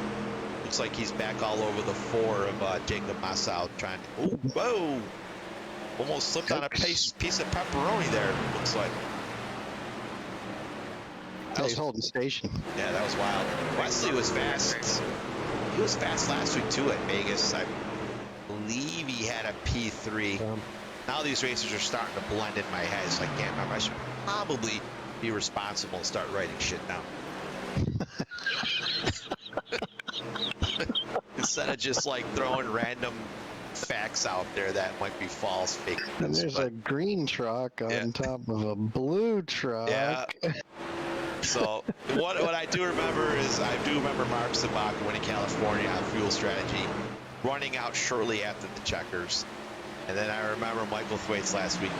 Looks like he's back all over the 4 of Jacob Massau trying to, oh, whoa, almost slipped on a piece of pepperoni there, looks like. He's holding station. Yeah, that was wild. Wesley was fast. He was fast last week too at Vegas. I believe he had a P3. Now these races are starting to blend in my head, so I can't remember. I should probably be responsible and start writing shit down. Instead of just like throwing random facts out there that might be false, fake. And there's a green truck on top of a blue truck. Yeah. So what I do remember is I do remember Mark Sabaka winning California on fuel strategy, running out shortly after the checkers. And then I remember Michael Thwaites last week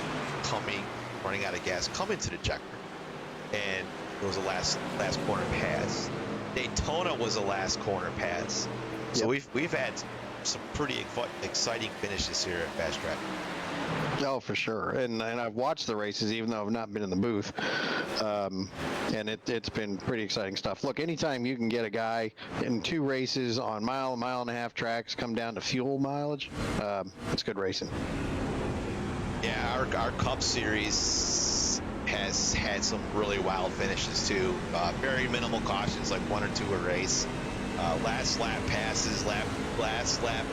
running out of gas, coming to the checker. And it was a last corner pass. Daytona was a last corner pass. So we've had some pretty exciting finishes here at Fast Track. Oh, for sure. And I've watched the races, even though I've not been in the booth. And it's been pretty exciting stuff. Look, anytime you can get a guy in 2 races on mile and a half tracks come down to fuel mileage, it's good racing. Yeah, our Cup Series has had some really wild finishes too. Very minimal cautions, like 1 or 2 a race. Last lap passes, last lap.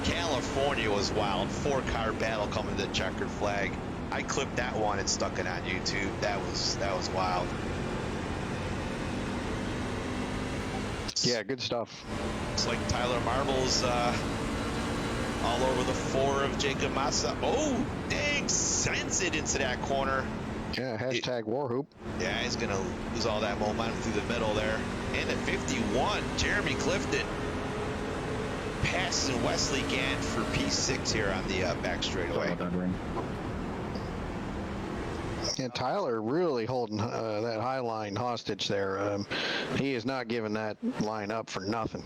California was wild. 4-car battle coming to the checkered flag. I clipped that one and stuck it on YouTube. That was wild. Yeah, good stuff. It's like Tyler Marble's all over the 4 of Jacob Massa. Oh, dang, sends it into that corner. Yeah, hashtag Warhoop. Yeah, he's going to lose all that momentum through the middle there. And at 51, Jeremy Clifton passes Wesley Gant for P6 here on the back straightaway. Yeah, Tyler really holding that high line hostage there. He is not giving that line up for nothing.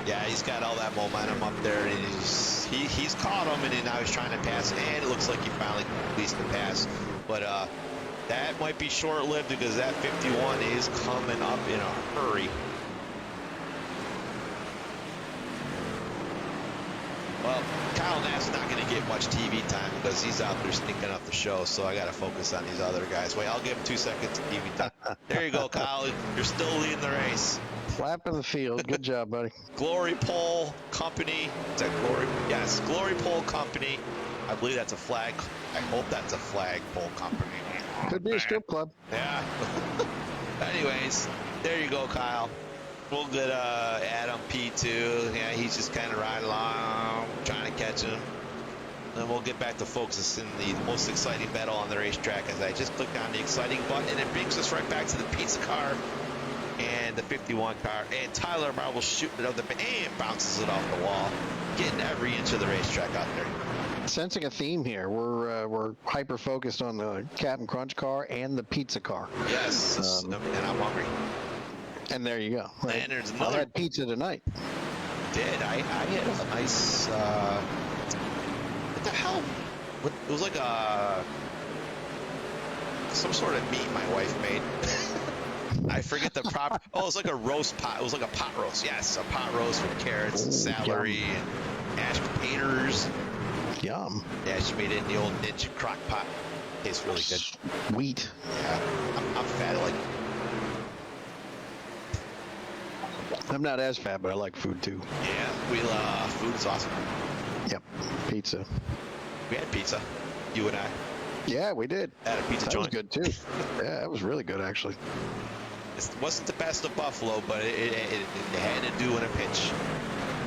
Yeah, he's got all that momentum up there, and he's caught him, and now he's trying to pass, and it looks like he finally completes the pass. But that might be short-lived because that 51 is coming up in a hurry. Well, Kyle Nass not going to get much TV time because he's out there stinking up the show, so I got to focus on these other guys. Wait, I'll give him 2 seconds of TV time. There you go, Kyle. You're still leading the race. Lap in the field. Good job, buddy. Glory Pole Company. Is that Glory? Yes, Glory Pole Company. I believe that's a flag. I hope that's a flag pole company. Could be a strip club. Yeah. Anyways, there you go, Kyle. We'll get Adam P2. Yeah, he's just kind of riding along, trying to catch him. Then we'll get back to focusing the most exciting battle on the racetrack as I just clicked on the exciting button, and it brings us right back to the pizza car and the 51 car. And Tyler Marble shooting it up and bounces it off the wall, getting every inch of the racetrack out there. Sensing a theme here. We're hyper focused on the Captain Crunch car and the pizza car. Yes, and I'm hungry. And there you go. Right? And there's another. I had pizza tonight. I had a nice. What the hell? It was like some sort of meat my wife made. I forget the proper. Oh, it was like a roast pot. It was like a pot roast. Yes, a pot roast with carrots and celery and mashed potatoes. Yum. Yeah, she made it in the old Ninja crock pot. Tastes really good. Sweet. Yeah, I'm fat. I'm not as fat, but I like food too. Yeah, we food is awesome. Yep, pizza. We had pizza, you and I. Yeah, we did. At a pizza That joint. was good too. Yeah, that was really good actually. It wasn't the best of Buffalo, but it had to do in a pinch.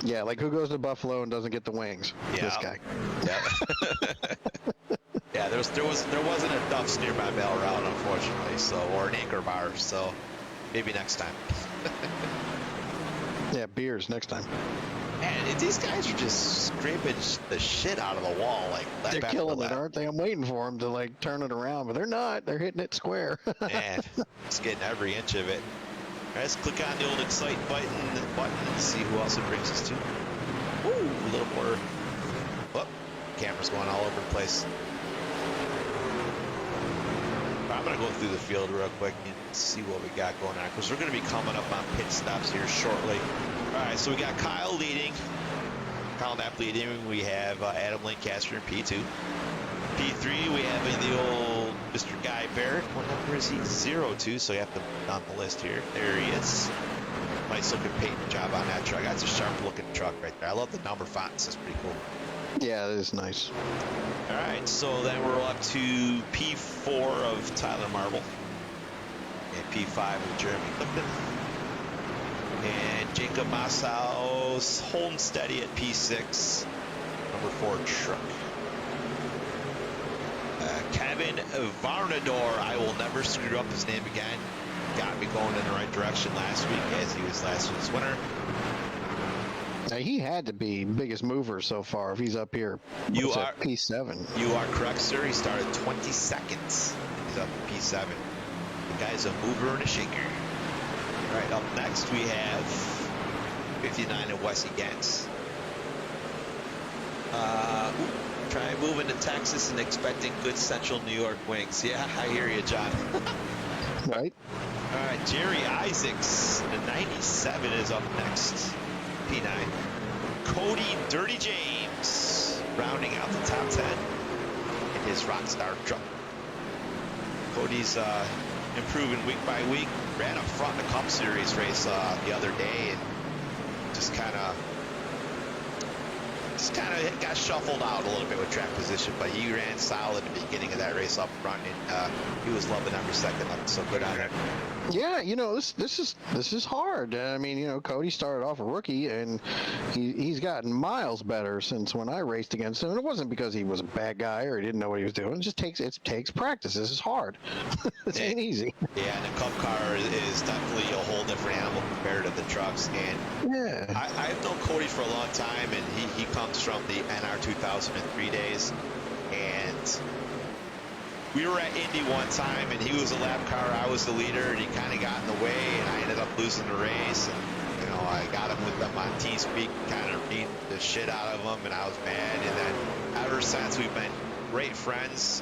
Yeah, like who goes to Buffalo and doesn't get the wings? Yeah. This guy. Yeah. Yeah, there wasn't a Duff's near my mail route, unfortunately, or an Anchor Bar, so maybe next time. Yeah, beers next time. And these guys are just scraping the shit out of the wall, like lap They're after killing lap. it, aren't they? I'm waiting for them to like turn it around, but they're not. They're hitting it square. Man, it's getting every inch of it. All right, let's click on the old excite button and see who else it brings us to. Ooh, a little more. Oh, camera's going all over the place. I'm going to go through the field real quick and see what we got going on, because we're going to be coming up on pit stops here shortly. All right, so we got Kyle leading. Kyle Knapp leading. We have Adam Lancaster in P2. P3, we have the old Mr. Guy Barrett. What number is he? 02, so you have to on the list here. There he is. Nice looking paint job on that truck. That's a sharp looking truck right there. I love the number fonts. That's pretty cool. Yeah, it is nice. All right, so then we're up to P4 of Tyler Marble. And P5 of Jeremy Clifton. And Jacob Massau's holding steady at P6. Number 4 truck. Kevin Varnador, I will never screw up his name again. Got me going in the right direction last week, as he was last week's winner. Now, he had to be biggest mover so far if he's up here. You What's are that, P7. You are correct, sir. He started 22nd. He's up to P7. The guy's a mover and a shaker. All right, up next we have 59 of Wesley Gantz. Try moving to Texas and expecting good Central New York wings. Yeah, I hear you, John. Right? All right, Jerry Isaacs, the 97 is up next. P9. Cody Dirty James rounding out the top 10 in his Rockstar truck. Cody's improving week by week. Ran up front in a Cup Series race the other day and just kind of got shuffled out a little bit with track position, but he ran solid at the beginning of that race up front, and he was loving every second of it. So good on him. Yeah, you know, this is hard. I mean, you know, Cody started off a rookie, and he's gotten miles better since when I raced against him. And it wasn't because he was a bad guy or he didn't know what he was doing. It takes practice. This is hard. It ain't easy. Yeah, and the Cup car is definitely a whole different animal compared to the trucks. And Yeah. I've known Cody for a long time, and he comes from the NR 2003 days, and we were at Indy one time, and he was a lap car, I was the leader, and he kind of got in the way, and I ended up losing the race. And, you know, I got him with them on TeamSpeak, kind of beat the shit out of him, and I was mad. And then ever since, we've been great friends,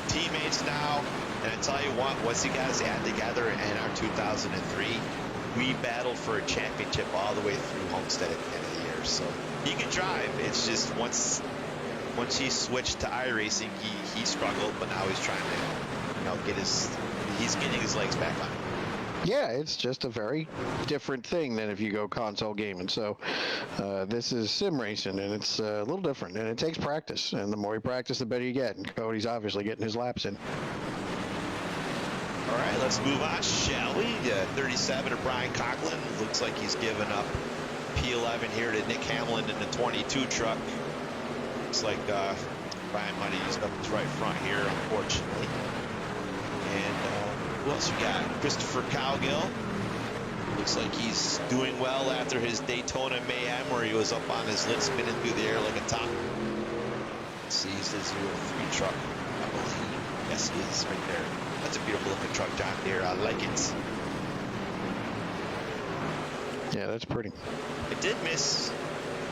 teammates now. And I tell you what, once you guys had together in NR 2003, we battled for a championship all the way through Homestead at the end of the year. So he can drive. It's just once he switched to iRacing, he struggled, but now he's trying to, you know, he's getting his legs back on. Yeah, it's just a very different thing than if you go console gaming. So this is sim racing, and it's a little different, and it takes practice. And the more you practice, the better you get. And Cody's obviously getting his laps in. All right, let's move on, shall we? 37 of Brian Coughlin. Looks like he's given up P11 here to Nick Hamlin in the 22 truck. Looks like Brian might have used up his right front here, unfortunately. And who else we got? Christopher Cowgill. Looks like he's doing well after his Daytona Mayhem, where he was up on his lid spinning through the air like a top. Let's see, he's the 03 truck, I believe. Yes, he is right there. That's a beautiful looking truck, John Deere. I like it. Yeah, that's pretty. It did miss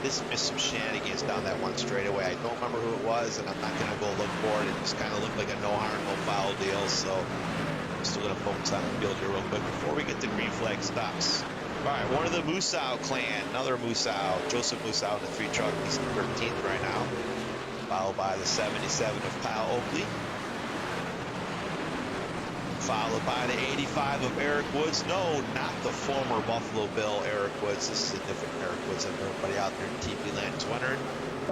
some shenanigans down that one straightaway. I don't remember who it was, and I'm not going to go look for it. It just kind of looked like a no harm, no foul deal. So I'm still going to focus on the field here real quick before we get to green flag stops. All right, one of the Musau clan, another Musau, Joseph Musau in the 3 truck. He's 13th right now, followed by the 77 of Kyle Oakley. followed by the 85 of Eric Woods. No, not the former Buffalo Bill Eric Woods. This is a different Eric Woods. And everybody out there in TV land is wondering.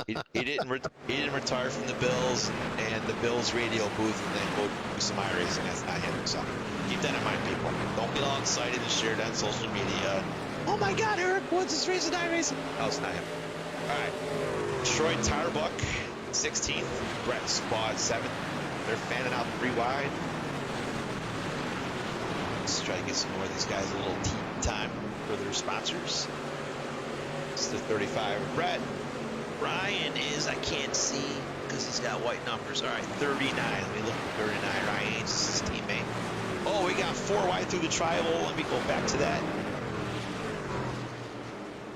He didn't retire from the Bills and the Bills radio booth and then go do some iRacing. That's not him. So keep that in mind, people. Don't get all excited and share that on social media. Oh my God, Eric Woods is racing iRacing. No, it's not him. All right. Troy Tarbuck, 16th. Brett Spaulding, 7th. They're fanning out 3 wide. Let's try to get some more of these guys a little team time for their sponsors. It's the 35 of Brett. Ryan is, I can't see because he's got white numbers. All right, 39. Let me look at 39. Ryan Haynes is his teammate. Oh, we got 4 wide through the tri-oval. Let me go back to that.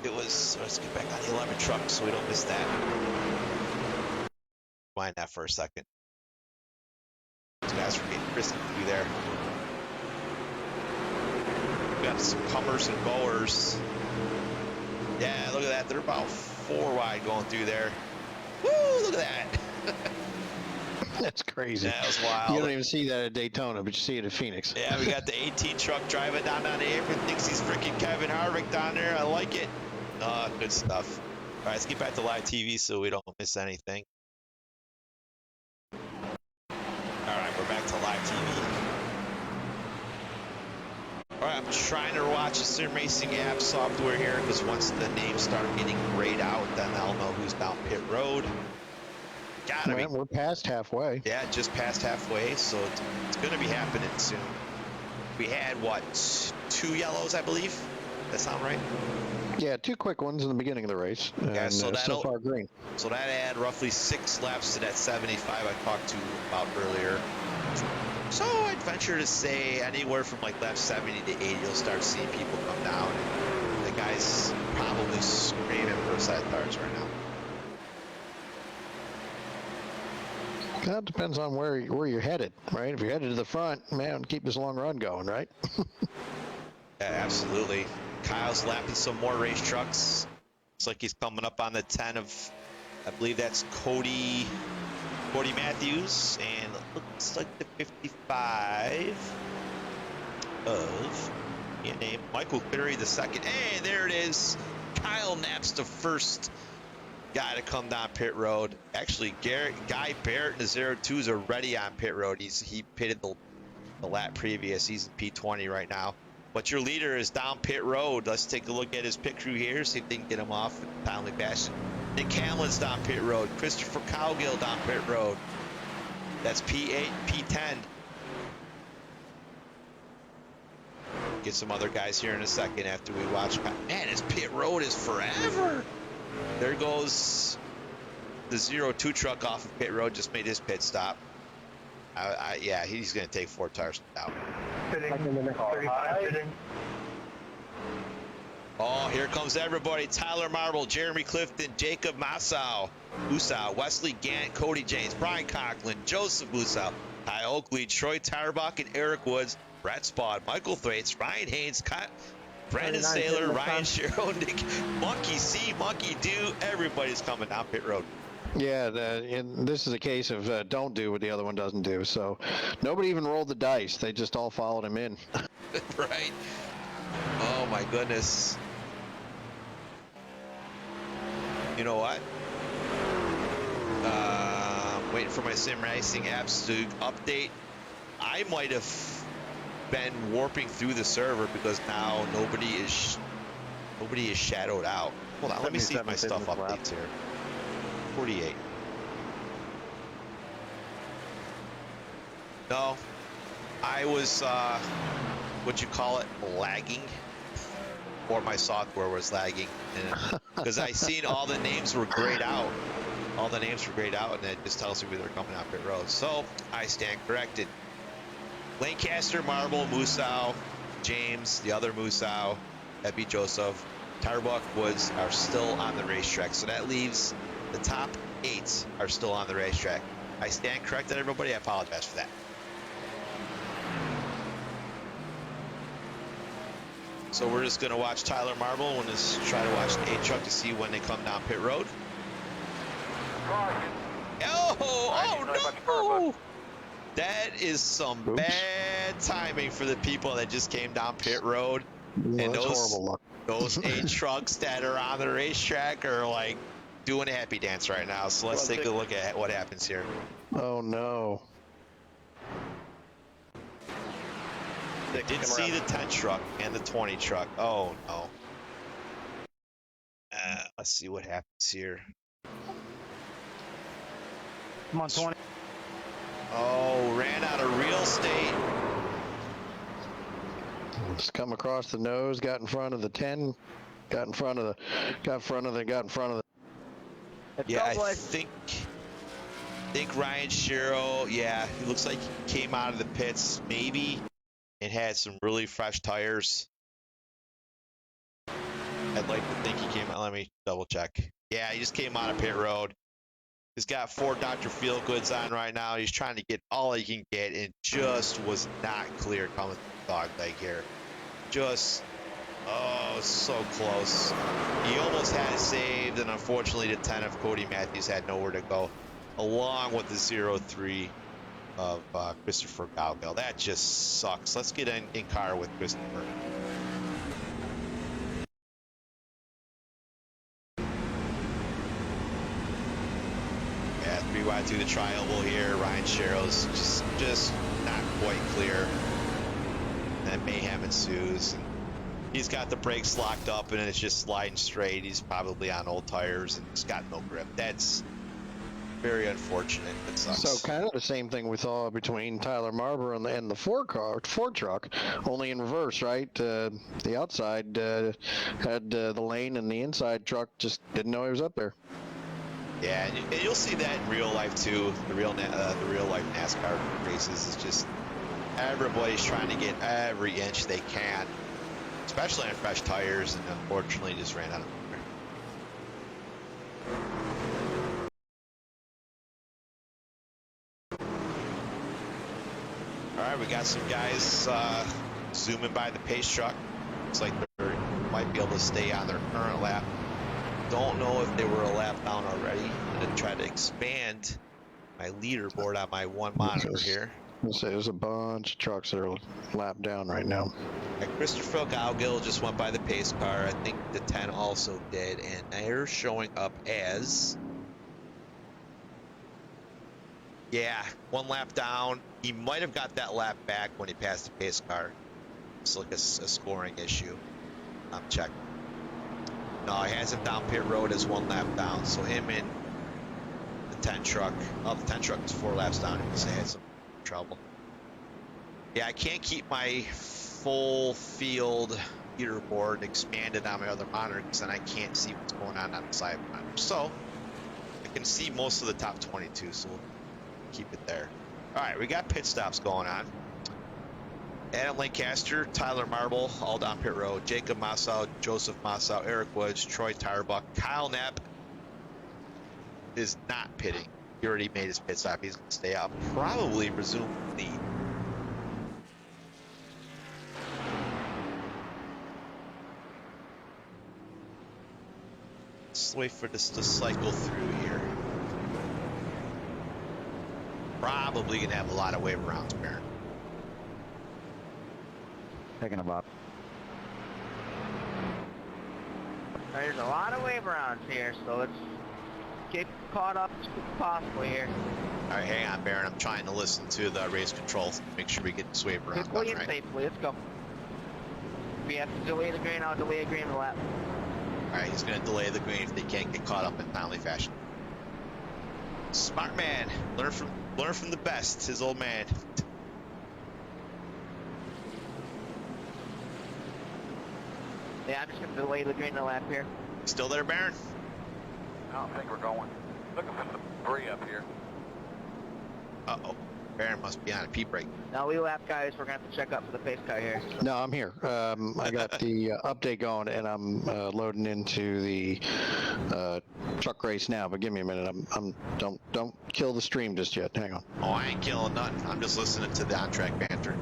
It was, let's get back on the 11 truck so we don't miss that. Mind that for a second. These guys are getting risky through there. We got some comers and goers. Yeah, look at that. They're about 4 wide going through there. Woo, look at that. That's crazy. That was wild. You don't even see that at Daytona, but you see it at Phoenix. Yeah, we got the 18 truck driving down the apron. Thinks he's freaking Kevin Harvick down there. I like it. Good stuff. All right, let's get back to live TV so we don't miss anything. All right, we're back to live TV. All right, I'm trying to watch the sim racing app software here because once the names start getting grayed out, then I'll know who's down pit road. Gotta be. We're past halfway. Yeah, just past halfway, so it's going to be happening soon. We had, what, 2 yellows, I believe? That sound right? Yeah, 2 quick ones in the beginning of the race. Yeah, and, so so far green. So that add roughly 6 laps to that 75 I talked to about earlier. So I'd venture to say anywhere from like lap 70 to 80, you'll start seeing people come down. And the guy's probably screaming for side tires right now. That depends on where you're headed, right? If you're headed to the front, man, keep this long run going, right? Yeah, absolutely. Kyle's lapping some more race trucks. Looks like he's coming up on the 10 of, I believe that's Cody Matthews, and it looks like the 55 of Michael Cleary the second. Hey, there it is. Kyle Knapp's the first guy to come down pit road. Actually, Guy Barrett and the 02s are ready on pit road. He pitted the lap previous. He's in P20 right now. But your leader is down pit road. Let's take a look at his pit crew here, see if they can get him off in a timely fashion. Nick Hamlin's down pit road. Christopher Cowgill down pit road. That's P8, P10. Get some other guys here in a second after we watch. Man, his pit road is forever. There goes the 02 truck off of pit road. Just made his pit stop. Yeah, he's going to take 4 tires out. Oh, here comes everybody. Tyler Marble, Jeremy Clifton, Jacob Usau, Wesley Gant, Cody James, Brian Conklin, Joseph Usau, Ty Oakley, Troy Tarbuck, and Eric Woods, Brett Spaulding, Michael Thwaites, Ryan Haynes, Brandon Saylor, Ryan Sherrill, Nick, Monkey C, Monkey Do. Everybody's coming down pit road. Yeah, and this is a case of don't do what the other one doesn't do. So nobody even rolled the dice. They just all followed him in. Right. Oh, my goodness. You know what? I'm waiting for my sim racing apps to update. I might have been warping through the server because now nobody is shadowed out. Hold on, let me see if my stuff updates here. 48. No, I was what you call it, lagging, or my software was lagging, because I seen all the names were grayed out. All the names were grayed out, and it just tells me they're coming out pit road. So I stand corrected. Lancaster, Marble, Musau, James, the other Musau, Epi Joseph, Tarbuck, Woods are still on the racetrack. So that leaves the top 8 are still on the racetrack. I stand corrected, everybody. I apologize for that. So we're just going to watch Tyler Marble and just try to watch the 8 truck to see when they come down pit road. Oh no! That is some Oops. bad timing for the people that just came down pit road. Well, And that's those horrible luck. those 8 trucks that are on the racetrack are like doing a happy dance right now. So let's take a look at what happens here. Oh no. I did see the 10 truck and the 20 truck. Oh no. Let's see what happens here. Come on, 20. Oh, ran out of real estate. Just come across the nose, got in front of the 10, got in front of the. Yeah, I think Ryan Shiro, yeah, he looks like he came out of the pits maybe and had some really fresh tires. I'd like to think he came out. Let me double check. Yeah, he just came out of pit road. He's got 4 Dr. Feelgoods on right now. He's trying to get all he can get and just was not clear coming through the dog leg here. Just, oh, so close. He almost had it saved, and unfortunately the 10 of Cody Matthews had nowhere to go, along with the 0-3 of Christopher Galgill. That just sucks. Let's get in car with Christopher. Yeah, 3 wide through the tri-oval here. Ryan Sherrill's just not quite clear. And mayhem ensues. He's got the brakes locked up and it's just sliding straight. He's probably on old tires and he's got no grip. That's very unfortunate. That sucks. So kind of the same thing we saw between Tyler Marber and the Ford truck, only in reverse, right? The outside had the lane, and the inside truck just didn't know he was up there. Yeah, and you'll see that in real life too. The real life NASCAR races is just everybody's trying to get every inch they can, especially on fresh tires, and unfortunately just ran out of air. All right, we got some guys zooming by the pace truck. Looks like they might be able to stay on their current lap. Don't know if they were a lap down already. I'm going to try to expand my leaderboard on my one monitor here. There's a bunch of trucks that are lapped down right now. Christopher Galgill just went by the pace car. I think the 10 also did, and they're showing up as, yeah, 1 lap down. He might have got that lap back when he passed the pace car. It's like a scoring issue. I'm checking. No, he has him down pit road as 1 lap down. So him and the 10 truck. Oh, the 10 truck is 4 laps down. He must have had some trouble. Yeah, I can't keep my full field leaderboard expanded on my other monitor because then I can't see what's going on the side monitor. So I can see most of the top 22, so we'll keep it there. All right, we got pit stops going on. Adam Lancaster, Tyler Marble, all down pit road. Jacob Massau, Joseph Massau, Eric Woods, Troy Tarbuck, Kyle Knapp is not pitting. He already made his pit stop. He's going to stay out, probably resume the lead. Let's wait for this to cycle through here. Probably going to have a lot of wave rounds, Baron. Taking a bop. There's a lot of wave rounds here, so let's get caught up as quick as possible here. All right, hang on, Baron. I'm trying to listen to the race control. Make sure we get this wave round Quickly done, and right? safely, let's go. If we have to delay the green, I'll delay a green lap. All right, he's going to delay the green if they can't get caught up in timely fashion. Smart man. Learn from the best, his old man. Yeah, I'm just going to delay the green lap here. Still there, Baron? I don't think we're going. Looking for the 3 up here. Uh-oh. Baron must be on a pee break. Now we lap guys, we're going to have to check up for the pace car here. No, I'm here. I got the update going, and I'm loading into the truck race now. But give me a minute. Don't kill the stream just yet. Hang on. Oh, I ain't killing nothing. I'm just listening to the on-track banter.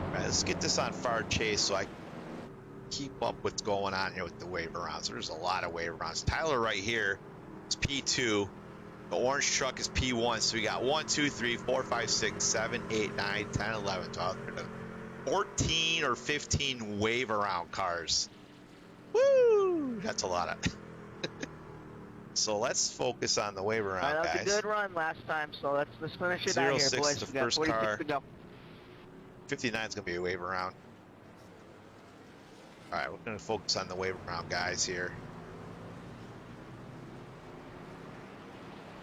All right, let's get this on far chase so I can keep up what's going on here with the wave rounds. There's a lot of wave rounds. Tyler right here is P2. The orange truck is P1. So we got 1, 2, 3, 4, 5, 6, 7, 8, 9, 10, 11, 12, 13, 14 or 15 wave around cars. Woo! That's a lot of. So let's focus on the wave around, That was guys. a good run last time, so let's finish it out here, 06 boys. is the We got first 46 car. to go. 59 is going to be a wave around. All right, we're going to focus on the wave around guys here.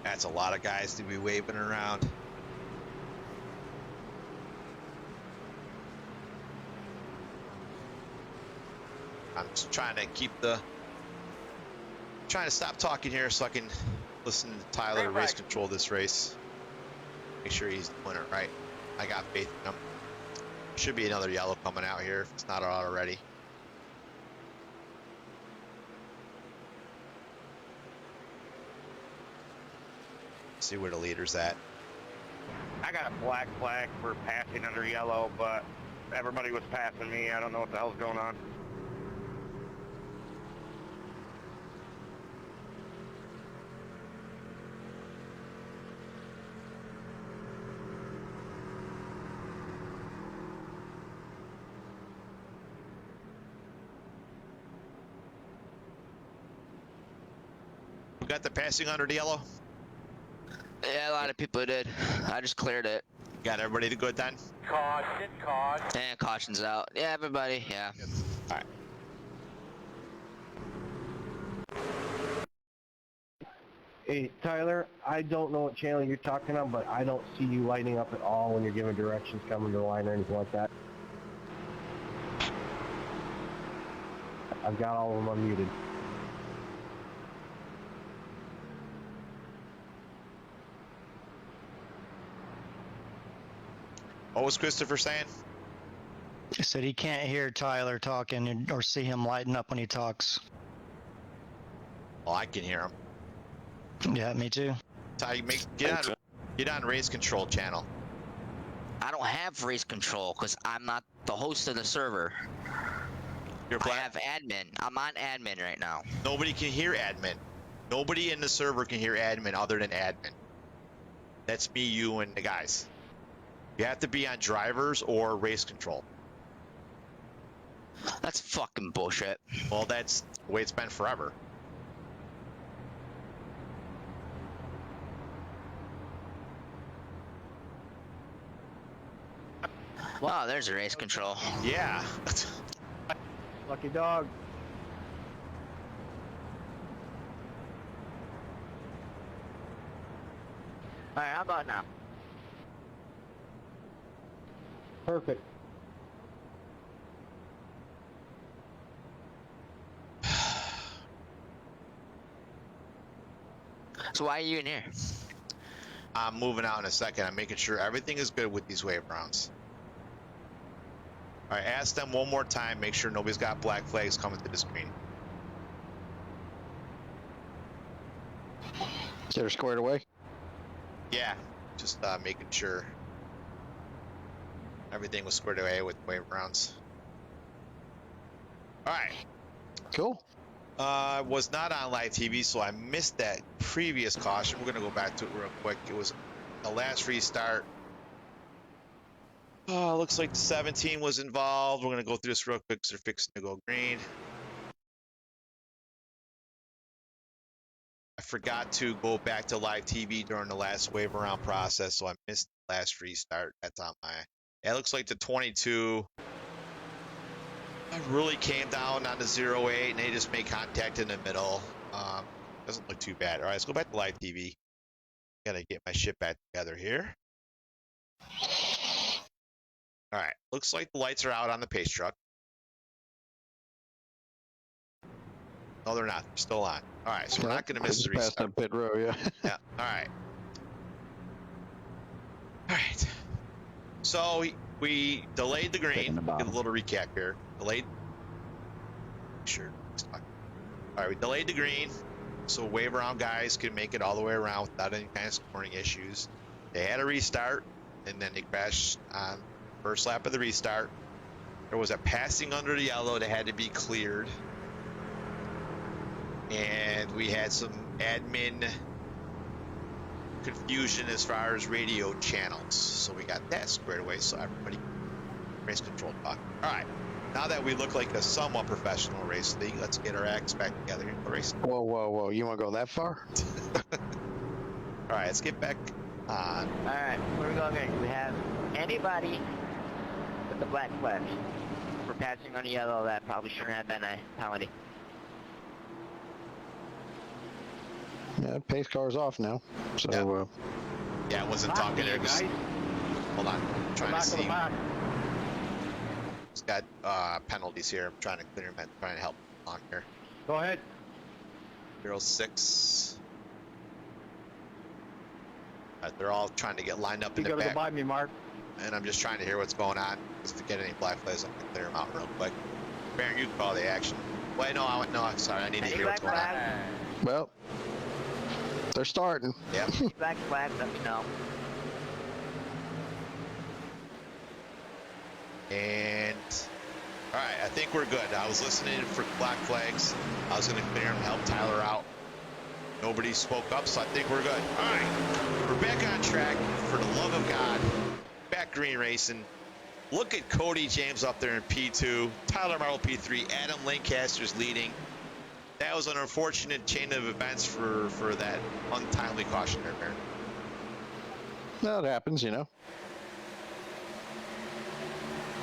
That's a lot of guys to be waving around. I'm just trying to stop talking here so I can listen to Tyler race control this race. Make sure he's doing it right. I got faith in him. Should be another yellow coming out here if it's not out already. See where the leader's at. I got a black flag for passing under yellow, but everybody was passing me. I don't know what the hell's going on. We got the passing under the yellow. Yeah, a lot of people did. I just cleared it. Got everybody to good then? Caution, caution. And caution's out. Yeah, everybody. Yeah. All right. Hey, Tyler, I don't know what channel you're talking on, but I don't see you lighting up at all when you're giving directions coming to the line or anything like that. I've got all of them unmuted. What was Christopher saying? He said he can't hear Tyler talking or see him lighting up when he talks. Oh, I can hear him. Yeah, me too. Ty, get on race control channel. I don't have race control because I'm not the host of the server. You're I have admin. I'm on admin right now. Nobody can hear admin. Nobody in the server can hear admin other than admin. That's me, you, and the guys. You have to be on drivers or race control. That's fucking bullshit. Well, that's the way it's been forever. Wow, there's a race control. Yeah. Lucky dog. Alright, how about now? Perfect. So why are you in here? I'm moving out in a second. I'm making sure everything is good with these wave rounds. All right, ask them one more time. Make sure nobody's got black flags coming to the screen. They're squared away? Yeah, just making sure everything was squared away with wave rounds. All right. Cool. Was not on live TV, so I missed that previous caution. We're going to go back to it real quick. It was the last restart. Oh, looks like the 17 was involved. We're going to go through this real quick because they're fixing to go green. I forgot to go back to live TV during the last wave around process, so I missed the last restart. That's on my... Yeah, it looks like the 22 really came down on the 08, and they just made contact in the middle. Doesn't look too bad. All right, let's go back to live TV. Gotta get my shit back together here. All right, looks like the lights are out on the pace truck. No, they're not. They're still on. All right, so we're not going to miss the past restart. that pit row, yeah. Yeah. All right. All right. So we delayed the green. Get a little recap here. Delayed. Sure. All right, we delayed the green, so wave around guys can make it all the way around without any kind of scoring issues. They had a restart, and then they crashed on first lap of the restart. There was a passing under the yellow that had to be cleared. and we had some admin confusion as far as radio channels. So we got that squared away so everybody race control talk. All right. Now that we look like a somewhat professional race league, let's get our acts back together and race. Whoa, whoa, whoa. You want to go that far? All right, let's get back on. All right, where we going next? We have anybody with the black flag for passing on yellow. That probably shouldn't have been a penalty. Yeah, pace car's off now. So, yeah, I wasn't talking there. Just, hold on. I'm trying to see. He's got penalties here. I'm trying to clear them. Trying to help on here. Go ahead. 06. They're all trying to get lined up in the back. You gotta go by me, Mark. And I'm just trying to hear what's going on. Just to get any black flags, I'm gonna clear them out real quick. Baron, you can call the action. Wait, no, I'm sorry. I need to hear what's going on. well, they're starting. Yeah. Black flag, let me know. And all right, I think we're good. I was listening for black flags. I was going to clear them, help Tyler out. Nobody spoke up, so I think we're good. All right, we're back on track. For the love of God, back green racing. Look at Cody James up there in P2. Tyler Marble P3. Adam Lancaster's leading. That was an unfortunate chain of events for that untimely caution there, Baron. Well, it happens, you know.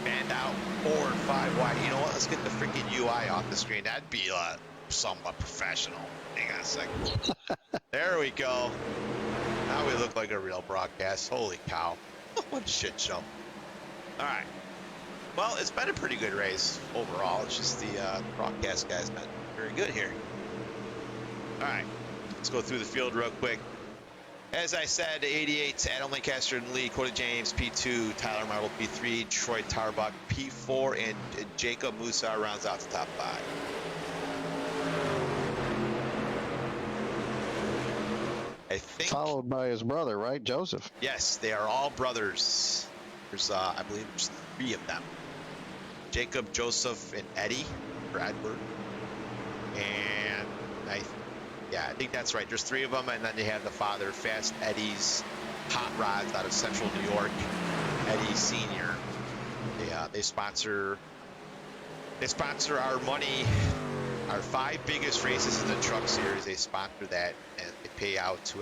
And out 4 and 5 wide. You know what? Let's get the freaking UI off the screen. That'd be somewhat professional. Hang on a second. There we go. Now we look like a real broadcast. Holy cow. What a shit show. All right. Well, it's been a pretty good race overall. It's just the broadcast guys not very good here. All right. Let's go through the field real quick. As I said, 88, Adam Lancaster in the lead, Cody James, P2, Tyler Marble, P3, Troy Tarbuck, P4, and Jacob Musa rounds out the top 5. I think. Followed by his brother, right? Joseph. Yes, they are all brothers. There's, I believe there's 3 of them. Jacob, Joseph, and Eddie, or Edward. And I think that's right. There's 3 of them, and then they have the father, Fast Eddie's Hot Rods out of Central New York, Eddie Senior. They sponsor our money, our 5 biggest races in the truck series. They sponsor that, and they pay out to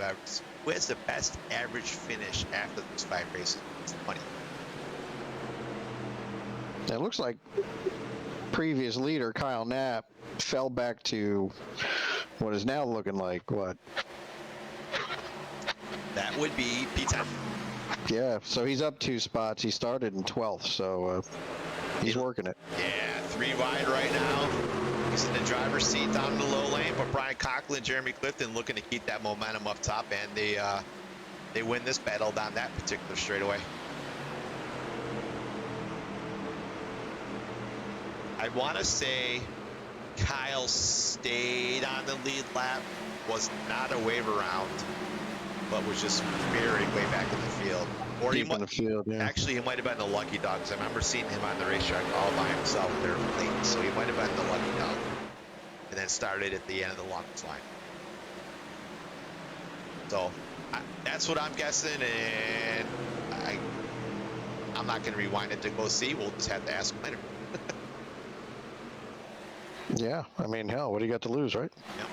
who has the best average finish after those 5 races. It's money. It looks like previous leader Kyle Knapp fell back to what is now looking like what? That would be P10. Yeah, so he's up 2 spots. He started in 12th, so he's working it. Yeah, 3 wide right now. He's in the driver's seat down in the low lane, but Brian Coughlin and Jeremy Clifton looking to keep that momentum up top, and they win this battle down that particular straightaway. I want to say Kyle stayed on the lead lap, was not a wave around, but was just buried way back in the field. Or he might, actually, he might have been the lucky dog, because I remember seeing him on the racetrack all by himself there late, so he might have been the lucky dog, and then started at the end of the longest line. So that's what I'm guessing, and I'm not going to rewind it to go see. We'll just have to ask him later. Yeah, I mean, hell, what do you got to lose, right? Yeah.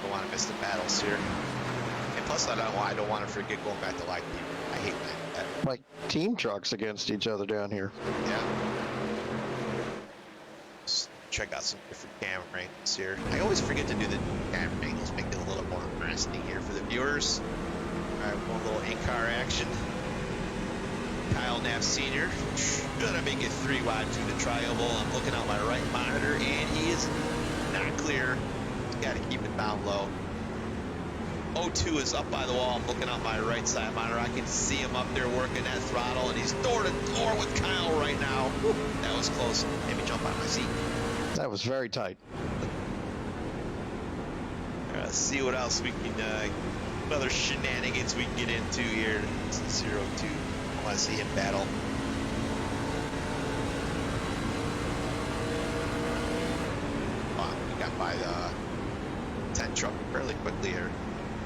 Don't want to miss the battles here. And plus, I don't want to forget going back to like team. I hate that. Like team trucks against each other down here. Yeah. Let's check out some different camera angles here. I always forget to do the camera angles, make it a little more interesting here for the viewers. All right, one little in-car action. Kyle Knapp Sr. gonna make it 3 wide to the tri-oval. I'm looking at my right monitor, and he is not clear. He's got to keep it down low. 02 is up by the wall. I'm looking at my right side monitor. I can see him up there working that throttle, and he's door to door with Kyle right now. Whew, that was close. Made me jump out of my seat. That was very tight. Let's see what else we can, other shenanigans we can get into here. It's 02. I want to see him battle. We got by the 10 truck fairly quickly here.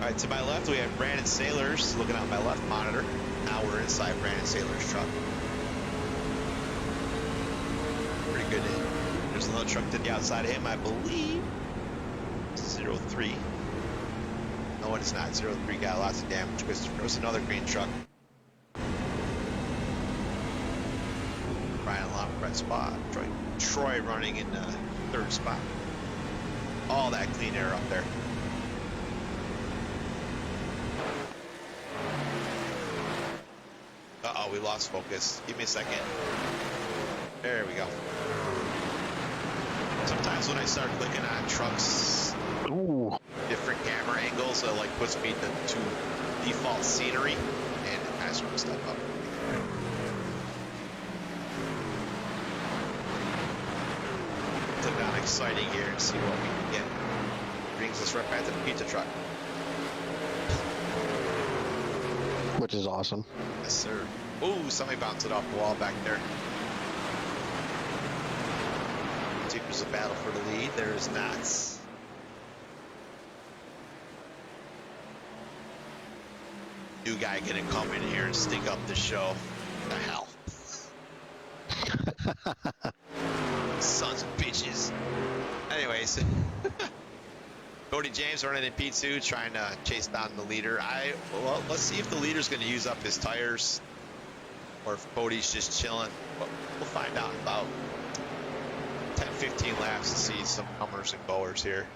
All right, to my left, we have Brandon Sailors looking out my left monitor. Now we're inside Brandon Sailors' truck. Pretty good. There's another truck to the outside of him, I believe. 03. No, it's not. 03 got lots of damage. There's another green truck. Ryan Long, red spot. Troy running in the third spot. All that clean air up there. Uh-oh, we lost focus. Give me a second. There we go. Sometimes when I start clicking on trucks, different camera angles, it like puts me to default scenery, and it kind of screws stuff up. Click on exciting here and see what we can get. Brings us right back to the pizza truck. Which is awesome. Yes, sir. Ooh, somebody bounced it off the wall back there. See if there's a battle for the lead. There is not. New guy gonna come in here and stink up the show. What the hell? Sons of bitches. Anyways. Cody James running in P2, trying to chase down the leader. Well, let's see if the leader's going to use up his tires or if Cody's just chilling. We'll find out in about 10-15 laps to see some comers and goers here.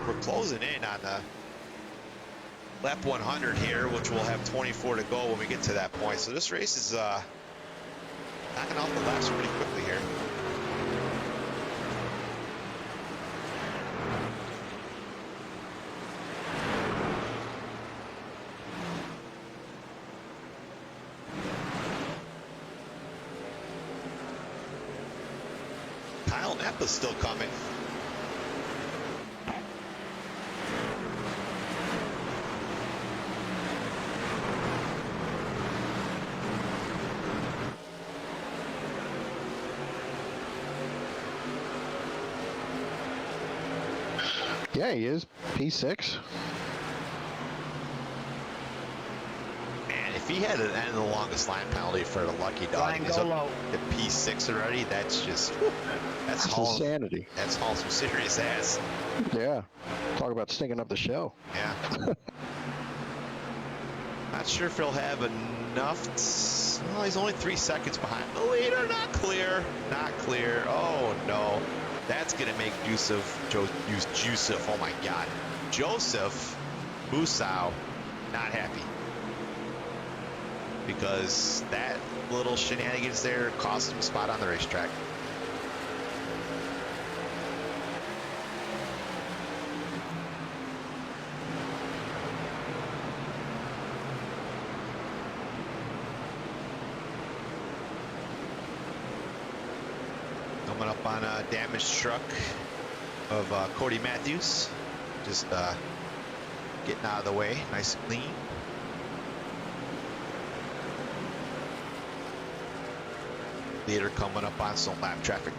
We're closing in on the lap 100 here, which we'll have 24 to go when we get to that point. So this race is knocking off the laps pretty quickly here. Napa's still coming. Yeah, he is. P6. Man, if he had an end of the longest line penalty for the lucky dog, he's up to P6 already. That's just that's insanity. That's hauling some serious ass. Yeah, talk about stinking up the show. Yeah. Not sure if he'll have enough. Well, he's only 3 seconds behind the leader. Not clear. Not clear. Oh no. That's going to make Joseph, oh my God, Joseph Musau not happy. Because that little shenanigans there cost him a spot on the racetrack. Coming up on a damaged truck of Cody Matthews. Just getting out of the way, nice and clean. Leader coming up on some lap traffic.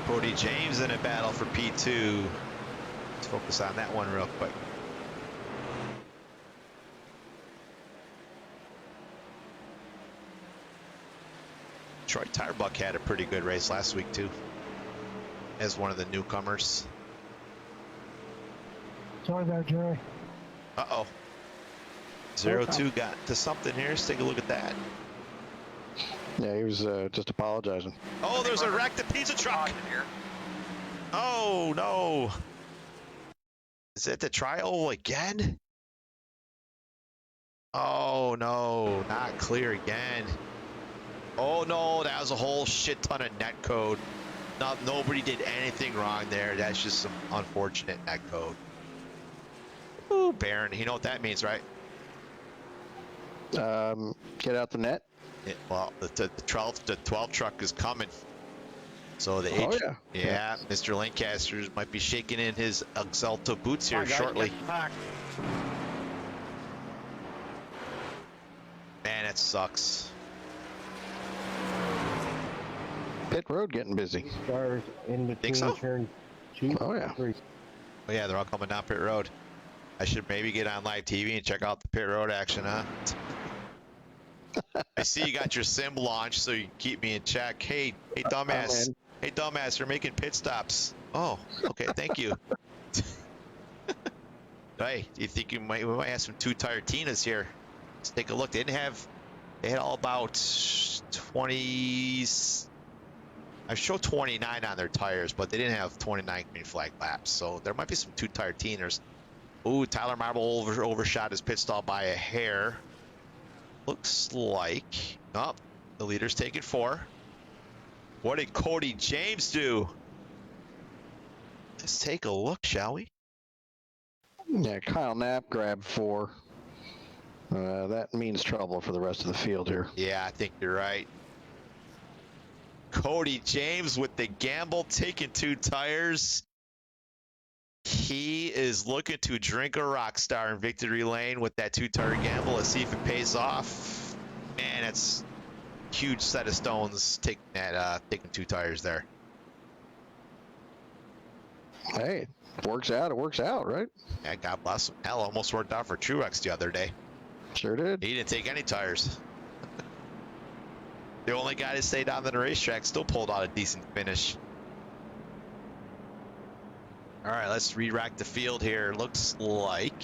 Cody James in a battle for P2. Let's focus on that one real quick. Troy Tirebuck had a pretty good race last week too, as one of the newcomers. Sorry there, Jerry. Uh-oh. 0-2 got to something here. Let's take a look at that. Yeah, he was just apologizing. Oh, there's a wrecked pizza truck. Oh, no. Is it the trial again? Oh, no. Not clear again. Oh, no. That was a whole shit ton of net code. Nobody did anything wrong there. That's just some unfortunate net code. Ooh, Baron. You know what that means, right? Get out the net. Well, the 12 truck is coming. So the yeah, Mr. Lancaster might be shaking in his Exalta boots here shortly. Man, that sucks. Pit road getting busy. Cars in between so? turn 2. Oh, yeah. 3. Oh yeah, they're all coming down pit road. I should maybe get on live TV and check out the pit road action, huh? I see you got your sim launched, so you keep me in check. Hey, dumbass. Hey, dumbass, you're making pit stops. Oh, okay, thank you. Hey, do you think we might have some two-tire Tinas here? Let's take a look. They had all about 20s. I showed 29 on their tires, but they didn't have 29 green flag laps. So there might be some two-tire Tinas. Ooh, Tyler Marble overshot his pit stall by a hair. Looks like, oh, the leader's taking 4. What did Cody James do? Let's take a look, shall we? Yeah, Kyle Knapp grabbed 4. That means trouble for the rest of the field here. Yeah, I think you're right. Cody James with the gamble, taking 2 tires. He is looking to drink a rock star in victory lane with that 2-tire gamble. Let's see if it pays off. Man, that's a huge set of stones taking 2 tires there. Hey, works out. It works out, right? Yeah, God bless him. Hell, almost worked out for Truex the other day. Sure did. He didn't take any tires. The only guy that stayed on the racetrack still pulled out a decent finish. All right, let's re-rack the field here. Looks like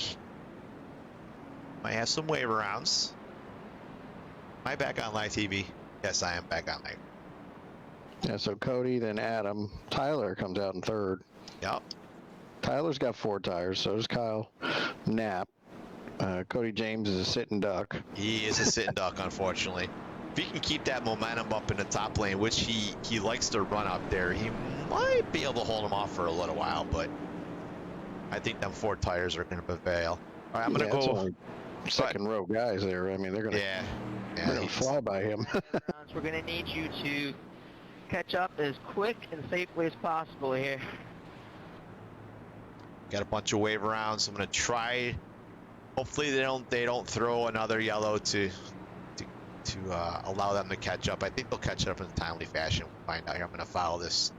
might have some wave rounds. Am I back on live TV? Yes, I am back on live. Yeah, so Cody, then Adam. Tyler comes out in 3rd. Yep. Tyler's got 4 tires, so does Kyle Knapp. Cody James is a sitting duck. He is a sitting duck, unfortunately. If he can keep that momentum up in the top lane, which he likes to run up there, he might be able to hold him off for a little while, but I think them 4 tires are going to prevail. All right, I'm going to go. Second row guys there. I mean, they're going to fly by him. We're going to need you to catch up as quick and safely as possible here. Got a bunch of wave rounds. I'm going to try. Hopefully they don't throw another yellow to allow them to catch up. I think they'll catch up in a timely fashion. We'll find out here. I'm going to follow this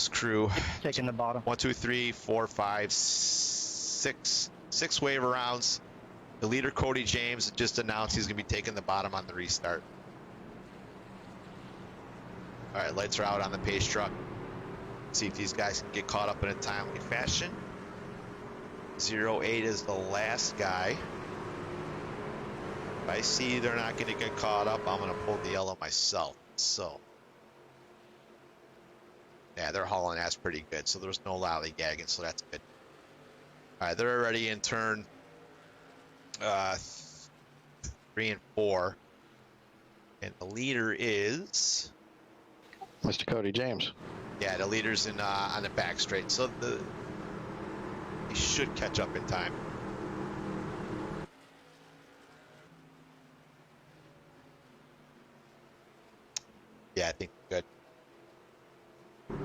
crew. Taking the bottom. 1, 2, 3, 4, 5, 6 wave rounds. The leader, Cody James, just announced he's going to be taking the bottom on the restart. All right, lights are out on the pace truck. See if these guys can get caught up in a timely fashion. 08 is the last guy. If I see they're not going to get caught up, I'm going to pull the yellow myself. So, yeah, they're hauling ass pretty good. So there's no lollygagging, so that's good. All right, they're already in turn 3 and 4, and the leader is Mr. Cody James. Yeah, the leader's in on the back straight, so he should catch up in time. Yeah, I think they're good.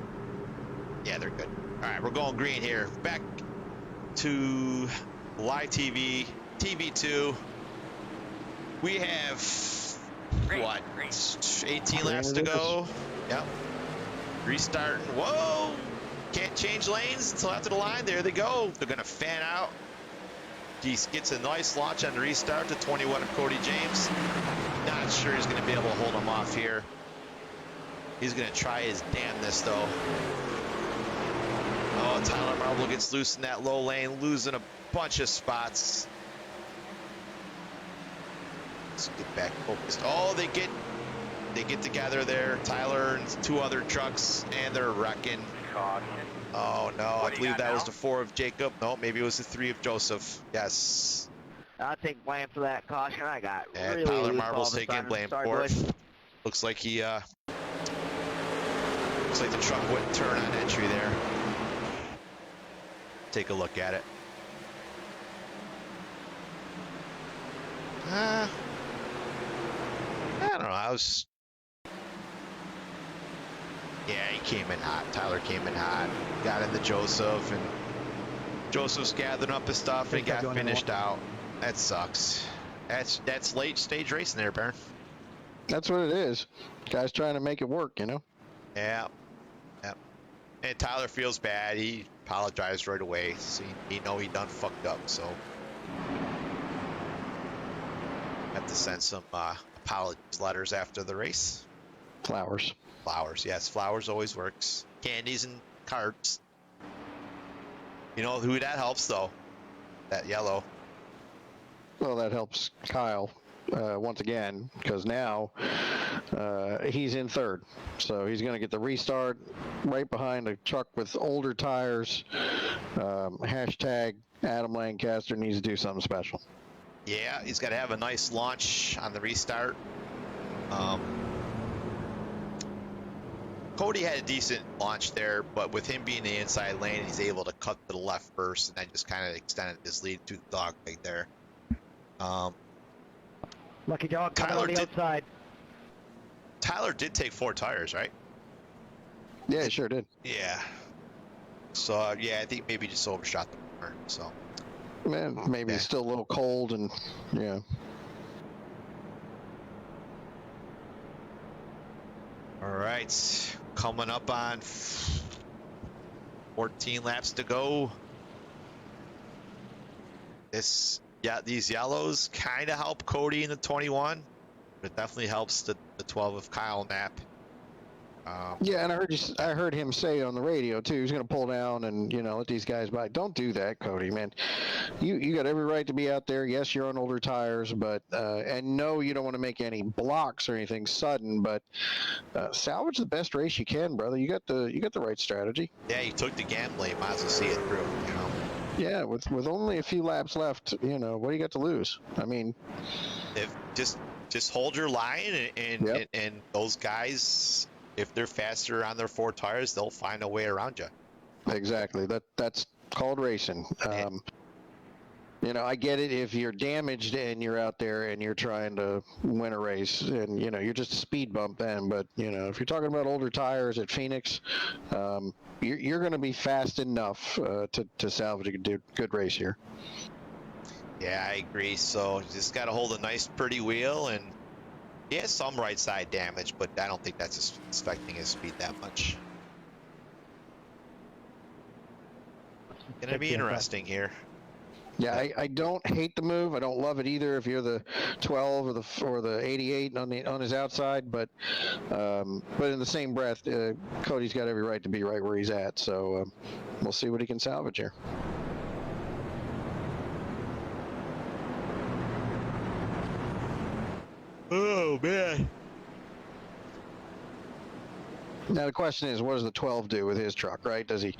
Yeah, they're good. All right, we're going green here. Back to live TV, TV2. We have, what, 18 laps to go? Yep. Restarting. Whoa! Can't change lanes until after the line. There they go. They're going to fan out. He gets a nice launch on the restart to 21 of Cody James. Not sure he's going to be able to hold him off here. He's going to try his damnedest, though. Oh, Tyler Marble gets loose in that low lane, losing a bunch of spots. Let's get back focused. Oh, they get together there. Tyler and 2 other trucks, and they're wrecking. Oh, no. I believe that was the 4 of Jacob. No, maybe it was the 3 of Joseph. Yes. I'll take blame for that caution. I got really Tyler loose Marble's all of a taking sudden. blame Sorry, for boys. it. Looks like he, looks like the truck wouldn't turn on entry there. Take a look at it. I don't know. Yeah, he came in hot. Tyler came in hot. Got into Joseph, and Joseph's gathering up his stuff, and he got finished out. That sucks. That's late stage racing there, Baron. That's what it is. Guys trying to make it work, you know? Yeah. Yep. And Tyler feels bad. He apologized right away. So he know he done fucked up, so have to send some apology letters after the race. Flowers. Flowers, yes. Flowers always works. Candies and cards. You know who that helps, though? That yellow. Well, that helps Kyle once again, because now he's in third. So he's going to get the restart right behind a truck with older tires. Hashtag Adam Lancaster needs to do something special. Yeah, he's got to have a nice launch on the restart. Cody had a decent launch there, but with him being in the inside lane, he's able to cut to the left first, and then just kind of extended his lead to the dog right there. Lucky dog coming on the outside. Tyler did take 4 tires, right? Yeah, he sure did. Yeah. So, yeah, I think maybe just overshot the corner, so. Man, maybe it's still a little cold, and, yeah. All right, coming up on 14 laps to go. These yellows kind of help Cody in the 21, but it definitely helps the 12 of Kyle Knapp. Yeah, and I heard him say on the radio too. He's going to pull down and let these guys by. Don't do that, Cody. Man, you got every right to be out there. Yes, you're on older tires, but and no, you don't want to make any blocks or anything sudden. But salvage the best race you can, brother. You got the right strategy. Yeah, you took the gambling. Might as well see it through. Yeah, with only a few laps left, what do you got to lose? I mean, if just hold your line and those guys. If they're faster on their 4 tires, they'll find a way around you. Exactly. That's called racing. I get it if you're damaged and you're out there and you're trying to win a race and, you're just a speed bump then. But, if you're talking about older tires at Phoenix, you're going to be fast enough to salvage a good race here. Yeah, I agree. So you just got to hold a nice, pretty wheel, and he has some right side damage, but I don't think that's affecting his speed that much. Gonna be interesting here. Yeah, I don't hate the move. I don't love it either. If you're the 12 or the 88 on his outside, but in the same breath, Cody's got every right to be right where he's at. So we'll see what he can salvage here. Oh man. Now the question is, what does the 12 do with his truck, right? Does he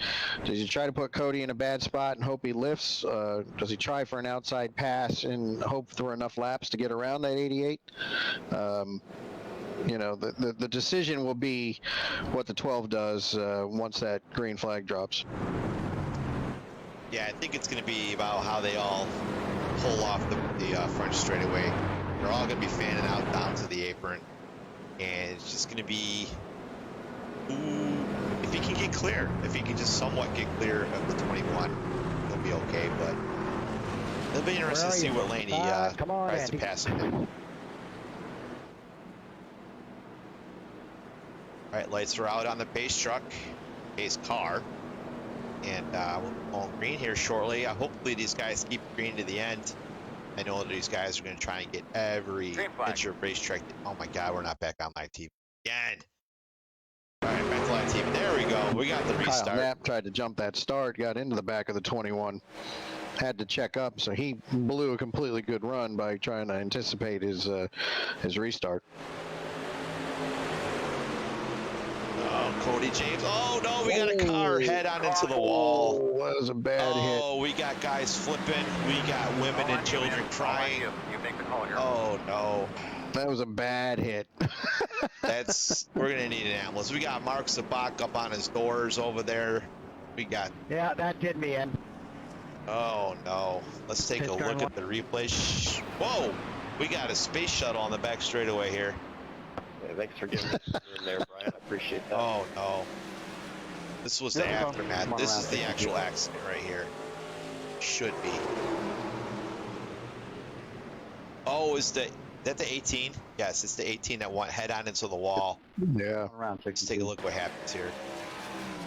try to put Cody in a bad spot and hope he lifts? Does he try for an outside pass and hope for enough laps to get around that 88? The decision will be what the 12 does once that green flag drops. Yeah, I think it's going to be about how they all pull off the French straightaway. They're all going to be fanning out down to the apron, and it's just going to be if he can get clear, if he can just somewhat get clear of the 21, he'll be okay. But it'll be interesting to see what lane he tries to pass him in. All right, lights are out on the pace truck, pace car, and we'll go green here shortly. Hopefully these guys keep green to the end. I know that these guys are going to try and get every inch of racetrack. Oh my God, we're not back on live TV again. All right, back to live TV. There we go. We got the restart. Kyle Knapp tried to jump that start, got into the back of the 21, had to check up, so he blew a completely good run by trying to anticipate his restart. Oh, Cody James. Oh no, we got a car head on into the wall. That was a bad hit. Oh, we got guys flipping. We got women and children crying. Oh no. That was a bad hit. We're gonna need an ambulance. We got Mark Sabak up on his doors over there. We got. Yeah, that did me in. Oh no. Let's take a look at the replay. Whoa, we got a space shuttle on the back straightaway here. Yeah, thanks for giving me in there, Brian. I appreciate that. Oh no. This was the aftermath. This is the actual accident right here. Should be. Oh, is that the 18? Yes, it's the 18 that went head on into the wall. Yeah. Around Let's take a look what happens here.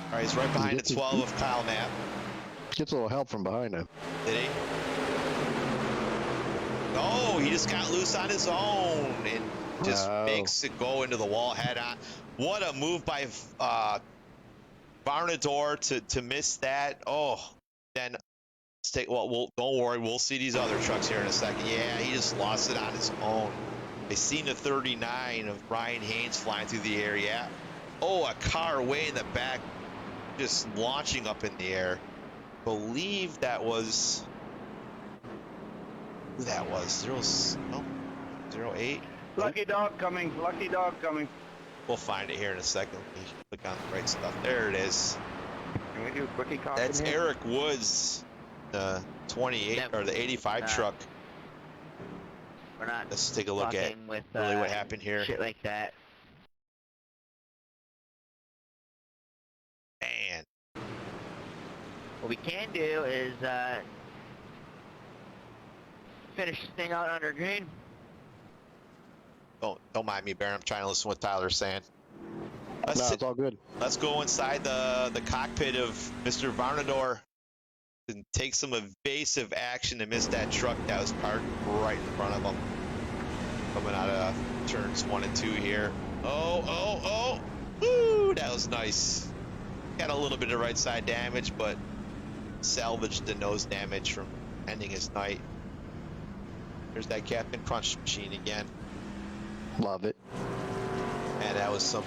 All right, he's right behind the 12 of Kyle Knapp. Gets a little help from behind him. Did he? No, he just got loose on his own and just makes it go into the wall head on. What a move by Varnador to miss that. Oh, then don't worry, we'll see these other trucks here in a second. Yeah, he just lost it on his own. I seen the 39 of Brian Haynes flying through the air. Yeah. Oh, a car way in the back, just launching up in the air. Believe that was who that was. 08. Lucky dog coming. Lucky dog coming. We'll find it here in a second. Let me click on the right stuff. There it is. Can we do a quickie caution? That's here? Eric Woods, the 28 or the 85 truck. We're not. Let's take a look at with, really what happened here. Shit like that. Man. What we can do is finish this thing out under green. Don't mind me, Baron. I'm trying to listen to what Tyler's saying. No, it's all good. Let's go inside the cockpit of Mr. Varnador and take some evasive action to miss that truck that was parked right in front of him. Coming out of turns 1 and 2 here. Oh. Woo, that was nice. Got a little bit of right side damage, but salvaged the nose damage from ending his night. There's that Captain Crunch machine again. Love it. And that was some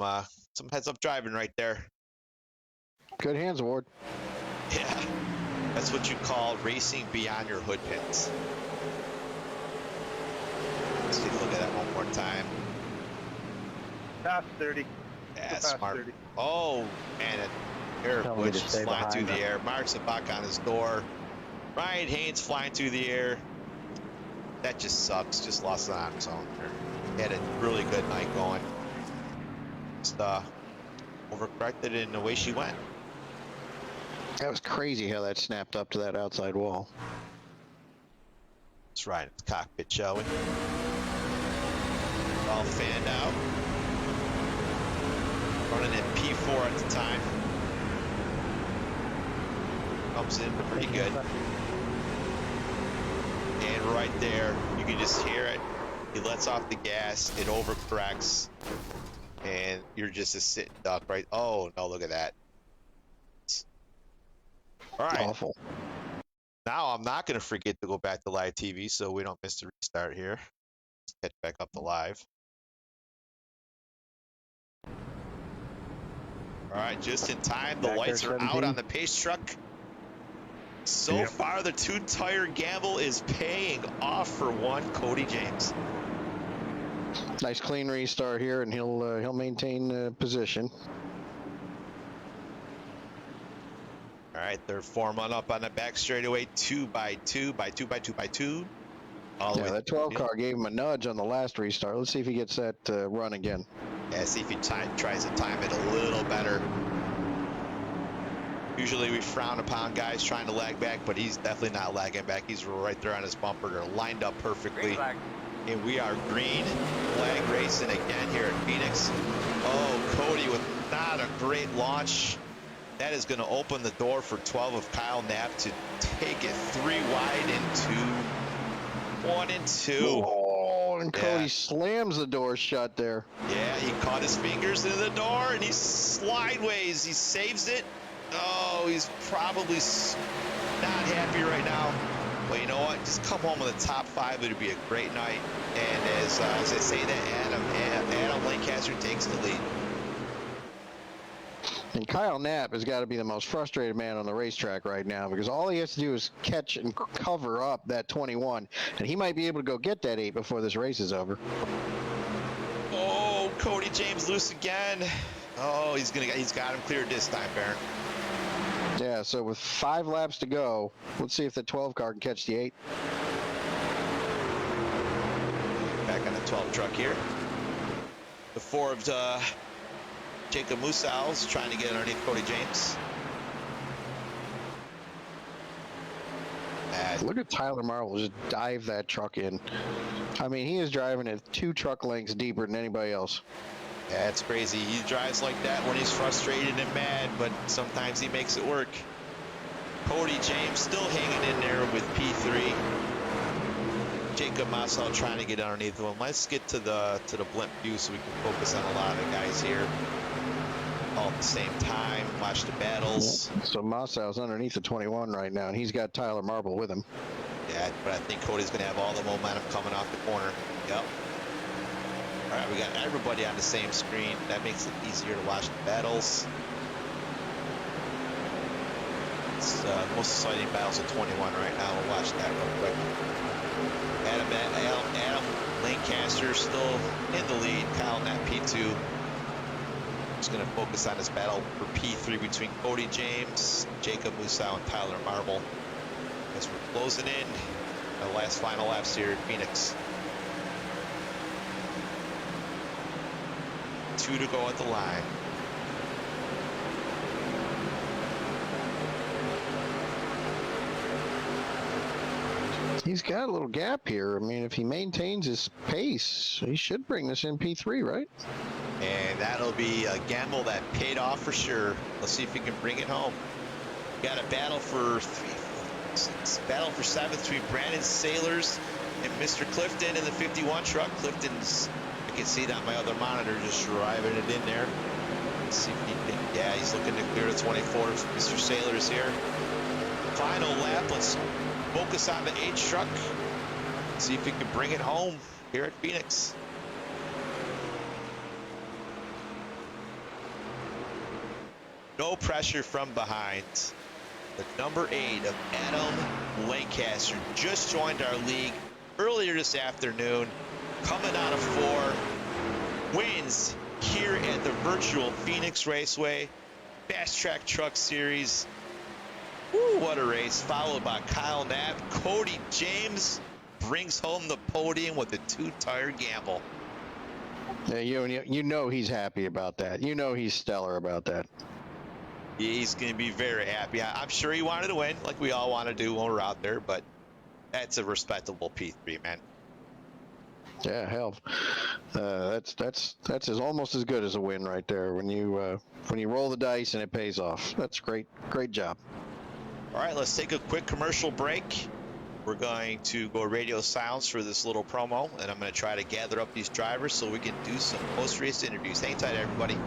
heads up driving right there. Good hands, Ward. Yeah, that's what you call racing beyond your hood pins. Let's take a look at that one more time. Past 30. Yeah, smart. 30. Oh, man, Eric Woods just flying through the air. Marks it back on his door. Ryan Haynes flying through the air. That just sucks. Just lost it on his own. He had a really good night going. Just overcorrected and away she went. That was crazy how that snapped up to that outside wall. Let's ride into the cockpit, shall we? All fanned out. Running at P4 at the time. Comes in pretty good. And right there, you can just hear it. He lets off the gas, it overcorrects, and you're just a sitting duck, right? Oh, no, look at that. All right. Awful. Now I'm not going to forget to go back to live TV so we don't miss the restart here. Let's catch back up to live. All right, just in time. The lights are out on the pace truck. So far, the two-tire gamble is paying off for one Cody James. Nice clean restart here, and he'll maintain position. All right, they're forming up on the back straightaway, 2 by 2 by 2 by 2 by 2. All the way that 12 car gave him a nudge on the last restart. Let's see if he gets that run again. Yeah, see if he tries to time it a little better. Usually we frown upon guys trying to lag back, but he's definitely not lagging back. He's right there on his bumper. They're lined up perfectly. And we are green flag racing again here at Phoenix. Oh, Cody with not a great launch. That is going to open the door for 12 of Kyle Knapp to take it 3 wide into 1 and 2. Oh, and Cody slams the door shut there. Yeah, he caught his fingers in the door and he's slideways. He saves it. Oh, he's probably not happy right now. But you know what? Just come home with a top 5. It'd be a great night. And as I say that, Adam Lancaster takes the lead. And Kyle Knapp has got to be the most frustrated man on the racetrack right now, because all he has to do is catch and cover up that 21, and he might be able to go get that 8 before this race is over. Oh, Cody James loose again. Oh, he's got him cleared this time, Baron. Yeah, so with 5 laps to go, let's see if the 12 car can catch the 8. Back on the 12 truck here. The 4 of Jacob Musow's trying to get underneath Cody James. Look at Tyler Marble just dive that truck in. I mean, he is driving it 2 truck lengths deeper than anybody else. Yeah, it's crazy. He drives like that when he's frustrated and mad, but sometimes he makes it work. Cody James still hanging in there with P3. Jacob Massel trying to get underneath him. Let's get to the blimp view so we can focus on a lot of the guys here all at the same time. Watch the battles. So Massao's underneath the 21 right now, and he's got Tyler Marble with him. Yeah, but I think Cody's going to have all the momentum coming off the corner. Yep. All right, we got everybody on the same screen. That makes it easier to watch the battles. It's most exciting battles of 21 right now. We'll watch that real quick. Adam Lancaster still in the lead. Kyle Nat P2. Just going to focus on this battle for P3 between Cody James, Jacob Musau, and Tyler Marble as we're closing in the last final laps here at Phoenix. 2 to go at the line. He's got a little gap here. I mean, if he maintains his pace, he should bring this in P3, right? And that'll be a gamble that paid off for sure. Let's see if he can bring it home. Got a battle for 7th between Brandon Sailors and Mr. Clifton in the 51 truck. Clifton's, I can see it on my other monitor, just driving it in there. Let's see if he can, yeah, he's looking to clear the 24. Mr. Sailors here. Final lap, let's focus on the H truck. See if he can bring it home here at Phoenix. No pressure from behind. The number 8 of Adam Lancaster just joined our league earlier this afternoon. Coming out of 4. Wins here at the virtual Phoenix Raceway Fast Track Truck Series. Woo, what a race. Followed by Kyle Knapp. Cody James brings home the podium with a 2-tire gamble. Yeah, you know he's happy about that. You know he's stellar about that. He's going to be very happy. I'm sure he wanted to win, like we all want to do when we're out there, but that's a respectable P3, man. Yeah, hell, that's almost as good as a win right there when you roll the dice and it pays off. That's great job. All right, let's take a quick commercial break. We're going to go radio silence for this little promo, and I'm going to try to gather up these drivers so we can do some post-race interviews. Hang tight, everybody.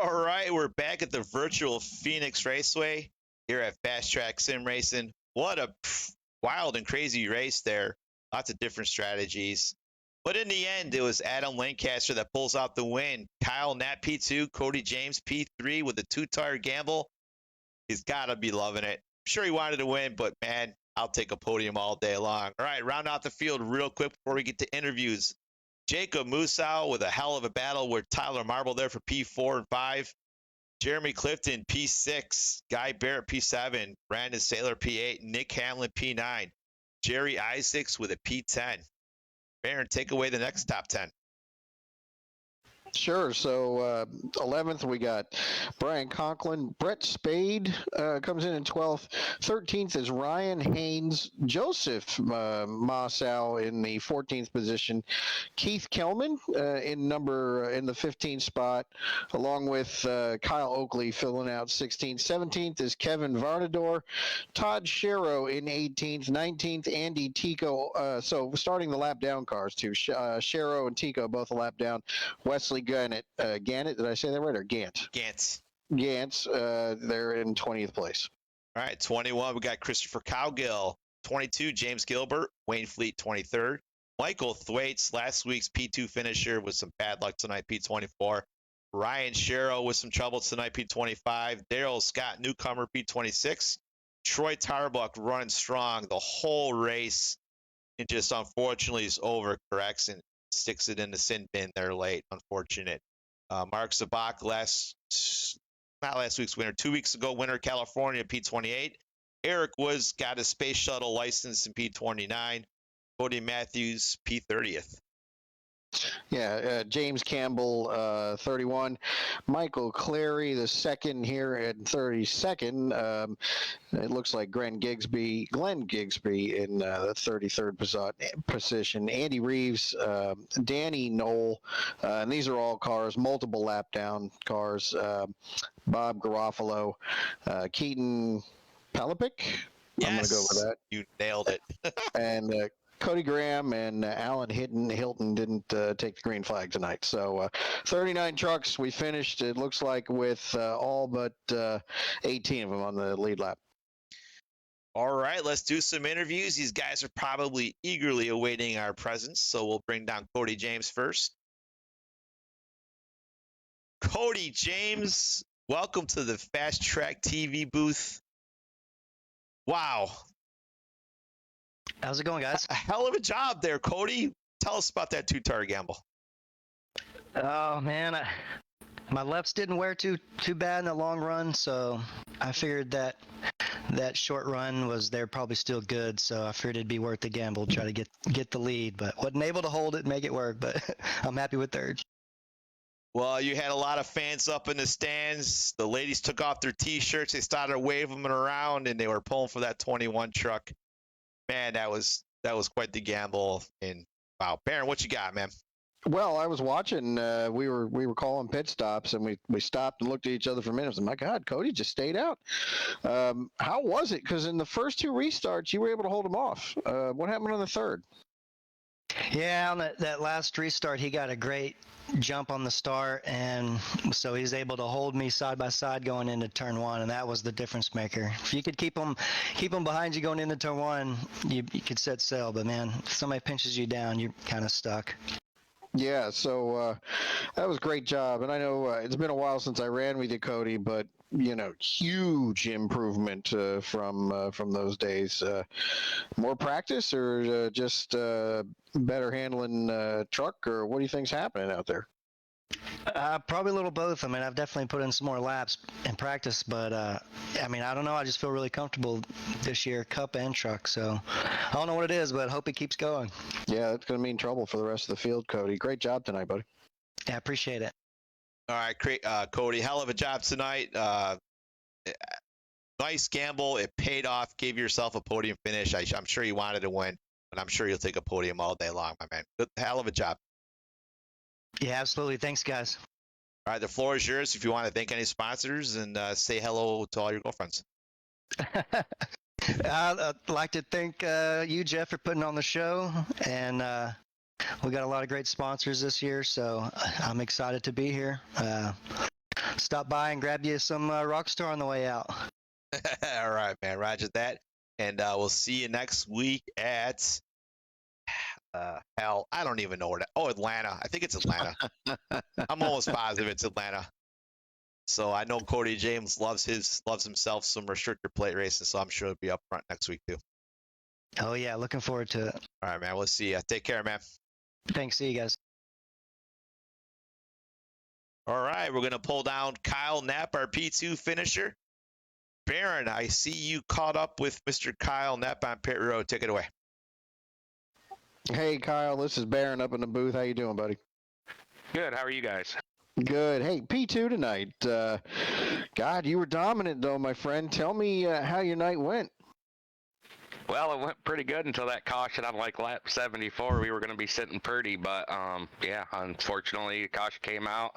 All right, we're back at the virtual Phoenix Raceway here at Fast Track Sim Racing. What a wild and crazy race there. Lots of different strategies. But in the end, it was Adam Lancaster that pulls out the win. Kyle Nat P2, Cody James P3 with a 2-tire gamble. He's got to be loving it. I'm sure he wanted to win, but man, I'll take a podium all day long. All right, round out the field real quick before we get to interviews. Jacob Musau with a hell of a battle with Tyler Marble there for P4 and 5. Jeremy Clifton, P6. Guy Barrett, P7. Brandon Saylor, P8. Nick Hamlin, P9. Jerry Isaacs with a P10. Baron, take away the next top 10. Sure. So 11th, we got Brian Conklin. Brett Spade comes in 12th. 13th is Ryan Haynes. Joseph Mossau in the 14th position. Keith Kelman in the 15th spot, along with Kyle Oakley filling out 16th. 17th is Kevin Varnador. Todd Sharrow in 18th. 19th, Andy Tico. So starting the lap down cars, too. Sharrow and Tico both a lap down. Wesley Gannett, did I say that right, or Gant? Gantz. They're in 20th place. All right, 21, we got Christopher Cowgill. 22, James Gilbert. Wayne Fleet, 23rd. Michael Thwaites, last week's P2 finisher with some bad luck tonight, P24. Ryan Sharrow with some trouble tonight, P25. Daryl Scott, newcomer, P26. Troy Tarbuck running strong the whole race, and just unfortunately is overcorrects and sticks it in the sin bin there late. Unfortunate. Mark Zabak, not last week's winner, 2 weeks ago, winner California, P28. Eric Woods got a space shuttle license in P29. Cody Matthews, P30th. Yeah, James Campbell, 31. Michael Clary, the second here at 32nd. It looks like Glenn Gigsby in the 33rd position. Andy Reeves, Danny Knoll, and these are all cars, multiple lap down cars. Bob Garofalo, Keaton Palapik. Yes, I'm going to go with that. You nailed it. And Cody Graham and Alan Hilton didn't take the green flag tonight. So 39 trucks we finished, it looks like, with all but 18 of them on the lead lap. All right, let's do some interviews. These guys are probably eagerly awaiting our presence, so we'll bring down Cody James first. Cody James, welcome to the Fast Track TV booth. Wow. How's it going, guys? A hell of a job there, Cody. Tell us about that two-tire gamble. Oh man, my lefts didn't wear too bad in the long run, so I figured that short run they're probably still good, so I figured it'd be worth the gamble, try to get the lead, but wasn't able to hold it and make it work, but I'm happy with third. Well, you had a lot of fans up in the stands. The ladies took off their T-shirts. They started waving them around, and they were pulling for that 21 truck. Man, that was quite the gamble. And wow, Baron, what you got, man? Well, I was watching. We were calling pit stops, and we stopped and looked at each other for minutes. And my God, Cody just stayed out. How was it? Because in the first two restarts, you were able to hold him off. What happened on the third? Yeah, on that last restart, he got a great jump on the start, and so he's able to hold me side by side going into turn one, and that was the difference maker. If you could keep him behind you going into turn one, you could set sail. But man, if somebody pinches you down, you're kind of stuck. Yeah, so that was a great job, and I know it's been a while since I ran with you, Cody, but huge improvement from those days. More practice, or just better handling truck, or what do you think's happening out there? Probably a little both. I mean, I've definitely put in some more laps in practice, but I mean, I don't know. I just feel really comfortable this year, Cup and truck. So I don't know what it is, but I hope it keeps going. Yeah, it's going to mean trouble for the rest of the field, Cody. Great job tonight, buddy. Yeah, I appreciate it. All right, great, Cody. Hell of a job tonight. Nice gamble. It paid off. Gave yourself a podium finish. I'm sure you wanted to win, but I'm sure you'll take a podium all day long, my man. Good, hell of a job. Yeah, absolutely. Thanks, guys. All right, the floor is yours if you want to thank any sponsors and say hello to all your girlfriends. I'd like to thank you, Jeff, for putting on the show, and we got a lot of great sponsors this year, so I'm excited to be here. Stop by and grab you some Rockstar on the way out. All right, man. Roger that. And we'll see you next week at I don't even know where that. Oh, Atlanta. I think it's Atlanta. I'm almost positive it's Atlanta. So I know Cody James loves himself some restrictor plate racing, so I'm sure he'll be up front next week too. Oh yeah, looking forward to it. All right, man. We'll see you. Take care, man. Thanks. See you guys. All right, we're going to pull down Kyle Knapp, our P2 finisher. Baron, I see you caught up with Mr. Kyle Knapp on pit road. Take it away. Hey, Kyle, this is Baron up in the booth. How you doing, buddy? Good. How are you guys? Good. Hey, P2 tonight. God, you were dominant, though, my friend. Tell me how your night went. Well, it went pretty good until that caution on like lap 74. We were going to be sitting pretty, but yeah, unfortunately, the caution came out.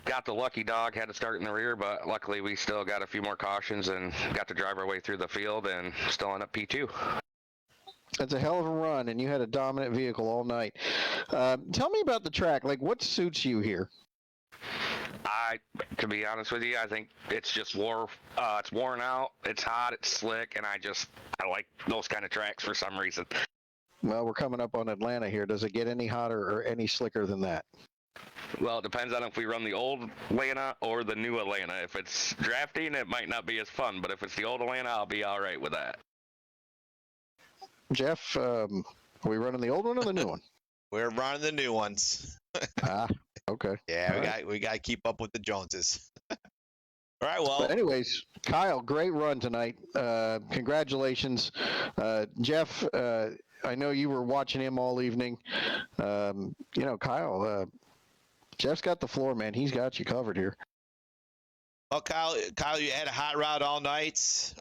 Got the lucky dog, had to start in the rear, but luckily we still got a few more cautions and got to drive our way through the field and still end up P2. That's a hell of a run, and you had a dominant vehicle all night. Tell me about the track. Like, what suits you here? To be honest with you, I think it's just it's worn out, it's hot, it's slick, and I like those kind of tracks for some reason. Well, we're coming up on Atlanta here. Does it get any hotter or any slicker than that? Well, it depends on if we run the old Atlanta or the new Atlanta. If it's drafting, it might not be as fun, but if it's the old Atlanta, I'll be all right with that. Jeff, are we running the old one or the new one? We're running the new ones. Okay. Yeah, we got to keep up with the Joneses. All right, well. But anyways, Kyle, great run tonight. Congratulations. Jeff, I know you were watching him all evening. Kyle, Jeff's got the floor, man. He's got you covered here. Well, Kyle, you had a hot rod all night.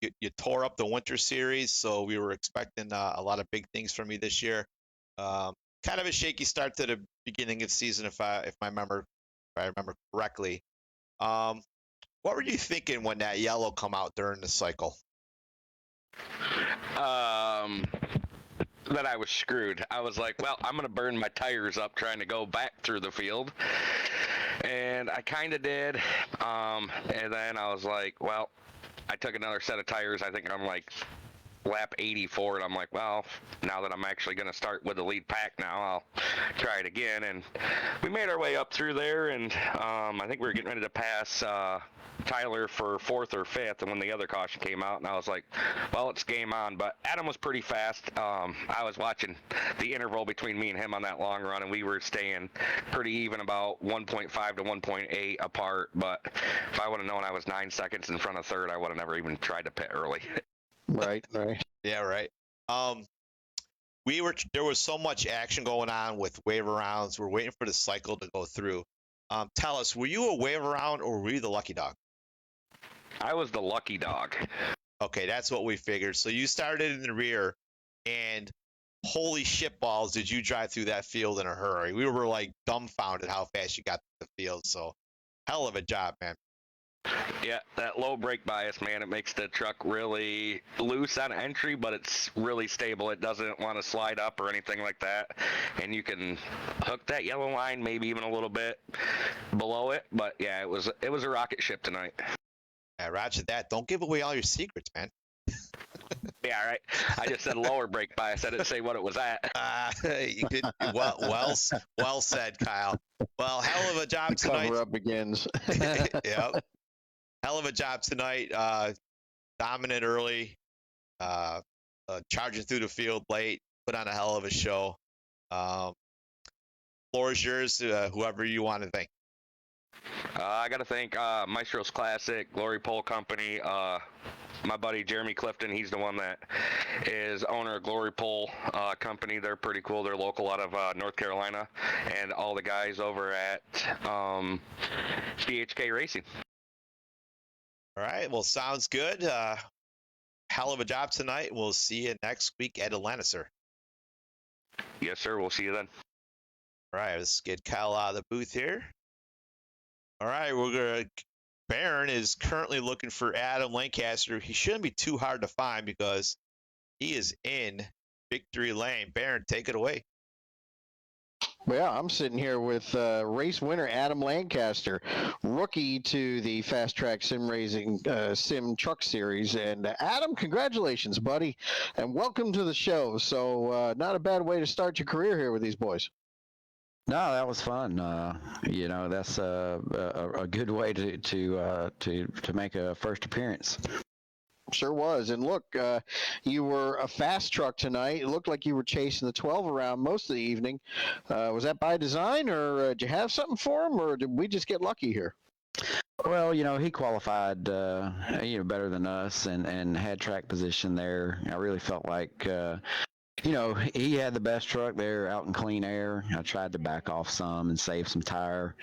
You tore up the Winter Series, so we were expecting a lot of big things from you this year. Kind of a shaky start to the beginning of the season, if I remember correctly. What were you thinking when that yellow come out during the cycle? That I was screwed. I was like, well, I'm going to burn my tires up trying to go back through the field. And I kind of did. And then I was like, well, I took another set of tires. I think I'm like lap 84, and I'm like, well, now that I'm actually going to start with the lead pack now, I'll try it again. And we made our way up through there, and I think we were getting ready to pass Tyler for 4th or 5th, and when the other caution came out, and I was like, well, it's game on. But Adam was pretty fast. I was watching the interval between me and him on that long run, and we were staying pretty even, about 1.5 to 1.8 apart. But if I would have known I was 9 seconds in front of 3rd, I would have never even tried to pit early. Right. Yeah, right. There was so much action going on with wave rounds. We're waiting for the cycle to go through. Tell us, were you a wave round or were you the lucky dog? I was the lucky dog. Okay, that's what we figured. So you started in the rear, and holy shit balls, did you drive through that field in a hurry? We were like dumbfounded how fast you got to the field. So hell of a job, man. Yeah, that low brake bias, man, it makes the truck really loose on entry, but it's really stable. It doesn't want to slide up or anything like that. And you can hook that yellow line, maybe even a little bit below it. But yeah, it was a rocket ship tonight. Yeah, roger that. Don't give away all your secrets, man. Yeah, right. I just said lower brake bias. I didn't say what it was at. You did well said, Kyle. Well, hell of a job tonight. Cover up begins. Yep. Hell of a job tonight. Dominant early. Charging through the field late. Put on a hell of a show. Floor is yours, whoever you want to thank. I got to thank Maestro's Classic, Glory Pole Company, my buddy Jeremy Clifton. He's the one that is owner of Glory Pole Company. They're pretty cool. They're local out of North Carolina. And all the guys over at BHK Racing. All right. Well, sounds good. Hell of a job tonight. We'll see you next week at Atlanta, sir. Yes, sir. We'll see you then. All right. Let's get Kyle out of the booth here. All right. Baron is currently looking for Adam Lancaster. He shouldn't be too hard to find because he is in victory lane. Baron, take it away. Well, I'm sitting here with race winner Adam Lancaster, rookie to the Fast Track Sim Racing Sim Truck Series. And Adam, congratulations, buddy, and welcome to the show. So not a bad way to start your career here with these boys. No, that was fun. That's a good way to make a first appearance. Sure was. And look, you were a fast truck tonight. It looked like you were chasing the 12 around most of the evening. Was that by design, or did you have something for him, or did we just get lucky here? Well, he qualified, better than us and had track position there. I really felt like, he had the best truck there out in clean air. I tried to back off some and save some tire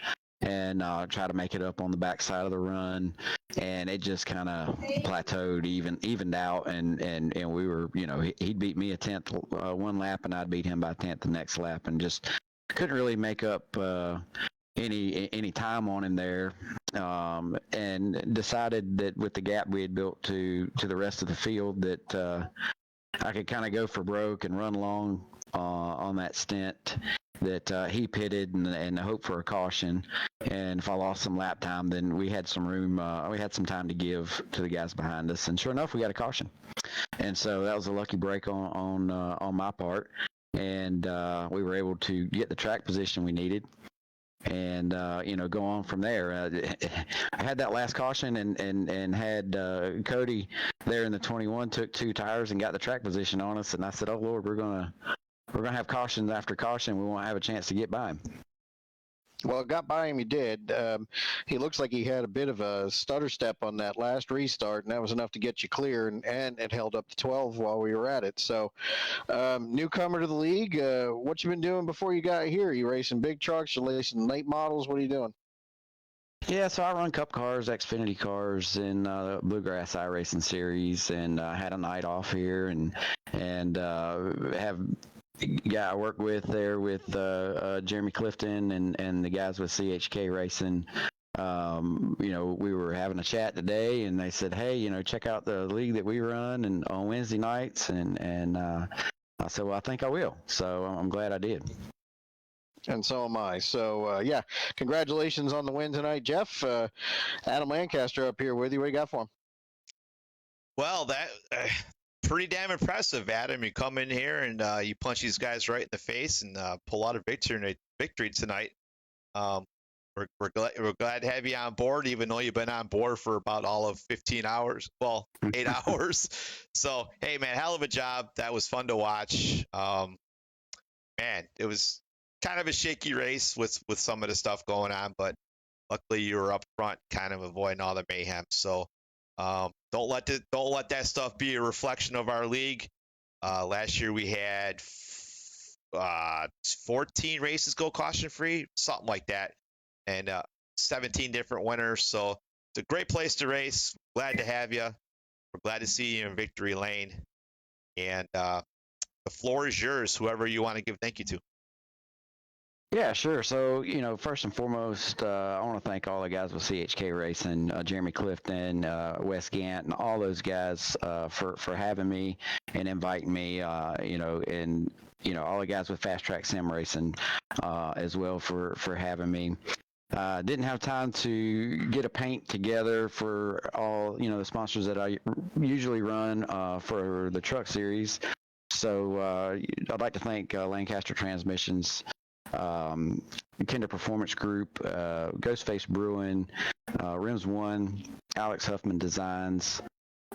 and try to make it up on the backside of the run. And it just kind of plateaued, evened out. And we were, he'd beat me a tenth one lap, and I'd beat him by a tenth the next lap, and just couldn't really make up any time on him there, and decided that with the gap we had built to the rest of the field that I could kind of go for broke and run along on that stint, that he pitted and hope for a caution. And if I lost some lap time, then we had some room, we had some time to give to the guys behind us. And sure enough, we got a caution. And so that was a lucky break on my part. And we were able to get the track position we needed and go on from there. I had that last caution and had Cody there in the 21 took 2 tires and got the track position on us, and I said, oh Lord, we're gonna have cautions after caution. We won't have a chance to get by him. Well, got by him, he did. He looks like he had a bit of a stutter step on that last restart, and that was enough to get you clear, and it held up to 12 while we were at it. So, newcomer to the league, what you been doing before you got here? You racing big trucks, you racing late models? What are you doing? Yeah, so I run Cup cars, Xfinity cars, in the Bluegrass iRacing series, and had a night off here, and have guy I work with there with Jeremy Clifton and the guys with CHK Racing. We were having a chat today, and they said, hey, check out the league that we run and on Wednesday nights, and I said, well, I think I will. So I'm glad I did. And so am I. So, congratulations on the win tonight, Jeff. Adam Lancaster up here with you. What do you got for him? Well, that pretty damn impressive, Adam. You come in here and you punch these guys right in the face and pull out a victory tonight. We're glad to have you on board, even though you've been on board for about all of 15 hours. Well, 8 hours. So, hey, man, hell of a job. That was fun to watch. Man, it was kind of a shaky race with some of the stuff going on, but luckily you were up front, kind of avoiding all the mayhem. So don't let that stuff be a reflection of our league. Last year we had 14 races go caution free, something like that, and 17 different winners. So it's a great place to race. Glad to have you. We're glad to see you in victory lane, and the floor is yours. Whoever you want to give thank you to. Yeah, sure. So, first and foremost, I want to thank all the guys with CHK Racing, Jeremy Clifton, Wes Gant, and all those guys for having me and inviting me, and all the guys with FastTrack Sim Racing as well for having me. Didn't have time to get a paint together for all, the sponsors that I usually run for the truck series. So I'd like to thank Lancaster Transmissions, Kinder Performance Group, Ghostface Brewing, Rims One, Alex Huffman Designs,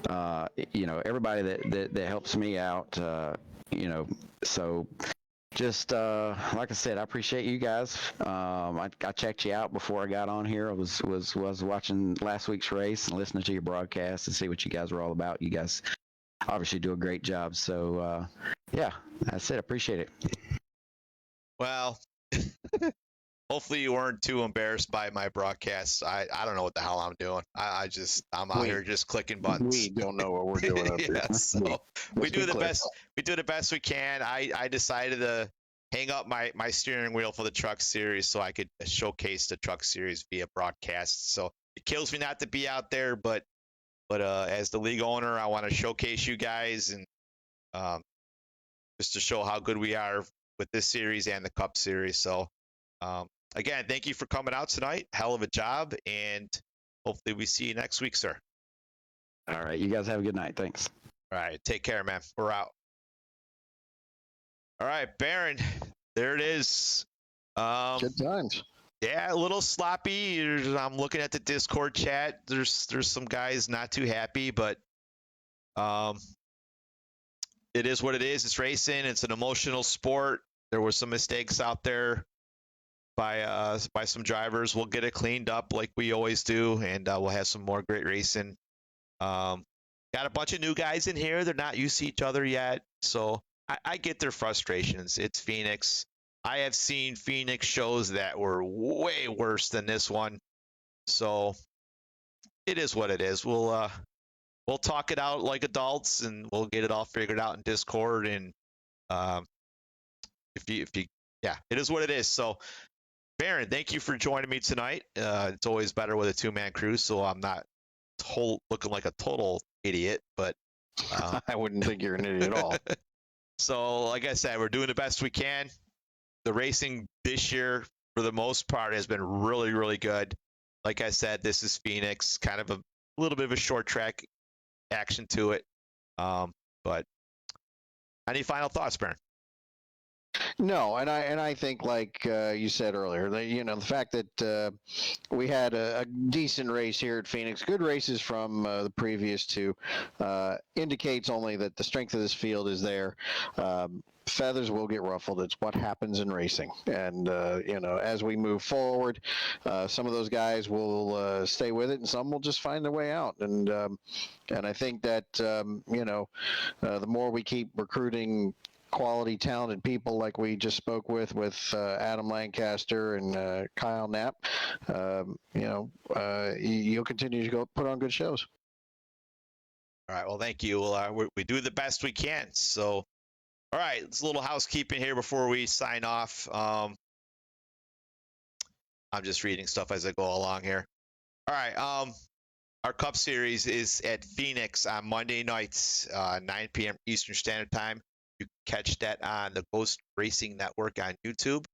everybody that helps me out, so just like I said, I appreciate you guys. I checked you out before I got on here. I was watching last week's race and listening to your broadcast and see what you guys were all about. You guys obviously do a great job. So yeah, that's it. I appreciate it. Well, hopefully you weren't too embarrassed by my broadcasts. I don't know what the hell I'm doing. I'm out here just clicking buttons. We don't know what we're doing up here. Yeah, so we do the best. We do the best we can. I decided to hang up my steering wheel for the truck series so I could showcase the truck series via broadcast. So it kills me not to be out there, but as the league owner, I want to showcase you guys and just to show how good we are with this series and the Cup series. So again, thank you for coming out tonight. Hell of a job, and hopefully we see you next week, sir. All right, you guys have a good night. Thanks. All right, take care, man. We're out. All right, Baron, there it is. Good times. Yeah, a little sloppy. I'm looking at the Discord chat. There's some guys not too happy, but It is what it is. It's racing. It's an emotional sport. There were some mistakes out there by some drivers. We'll get it cleaned up like we always do, and we'll have some more great racing. Got a bunch of new guys in here. They're not used to each other yet, so I get their frustrations. It's Phoenix. I have seen Phoenix shows that were way worse than this one, so it is what it is. We'll talk it out like adults, and we'll get it all figured out in Discord. And if you, yeah, it is what it is. So, Baron, thank you for joining me tonight. It's always better with a two-man crew, so I'm not looking like a total idiot, but I wouldn't think you're an idiot at all. So, like I said, we're doing the best we can. The racing this year, for the most part, has been really, really good. Like I said, this is Phoenix, kind of a little bit of a short track action to it. But any final thoughts, Baron? No, and I think, like you said earlier, that, the fact that we had a decent race here at Phoenix, good races from the previous two, indicates only that the strength of this field is there. Feathers will get ruffled. It's what happens in racing. And, as we move forward, some of those guys will stay with it, and some will just find their way out. And I think that, the more we keep recruiting quality, talented people like we just spoke with Adam Lancaster and Kyle Knapp, you'll continue to go put on good shows. All right. Well, thank you. We do the best we can. So, all right, it's a little housekeeping here before we sign off. I'm just reading stuff as I go along here. All right. Our Cup Series is at Phoenix on Monday nights, 9 p.m. Eastern Standard Time. You can catch that on the Ghost Racing Network on YouTube.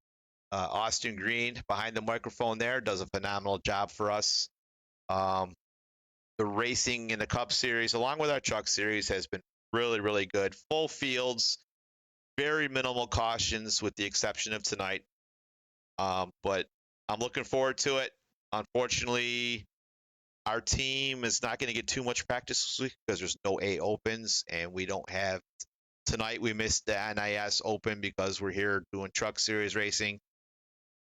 Austin Green, behind the microphone there, does a phenomenal job for us. The racing in the Cup Series, along with our Truck Series, has been really, really good. Full fields, very minimal cautions with the exception of tonight. But I'm looking forward to it. Unfortunately, our team is not going to get too much practice this week because there's no A Opens, and we don't have – tonight we missed the NIS Open because we're here doing Truck Series racing.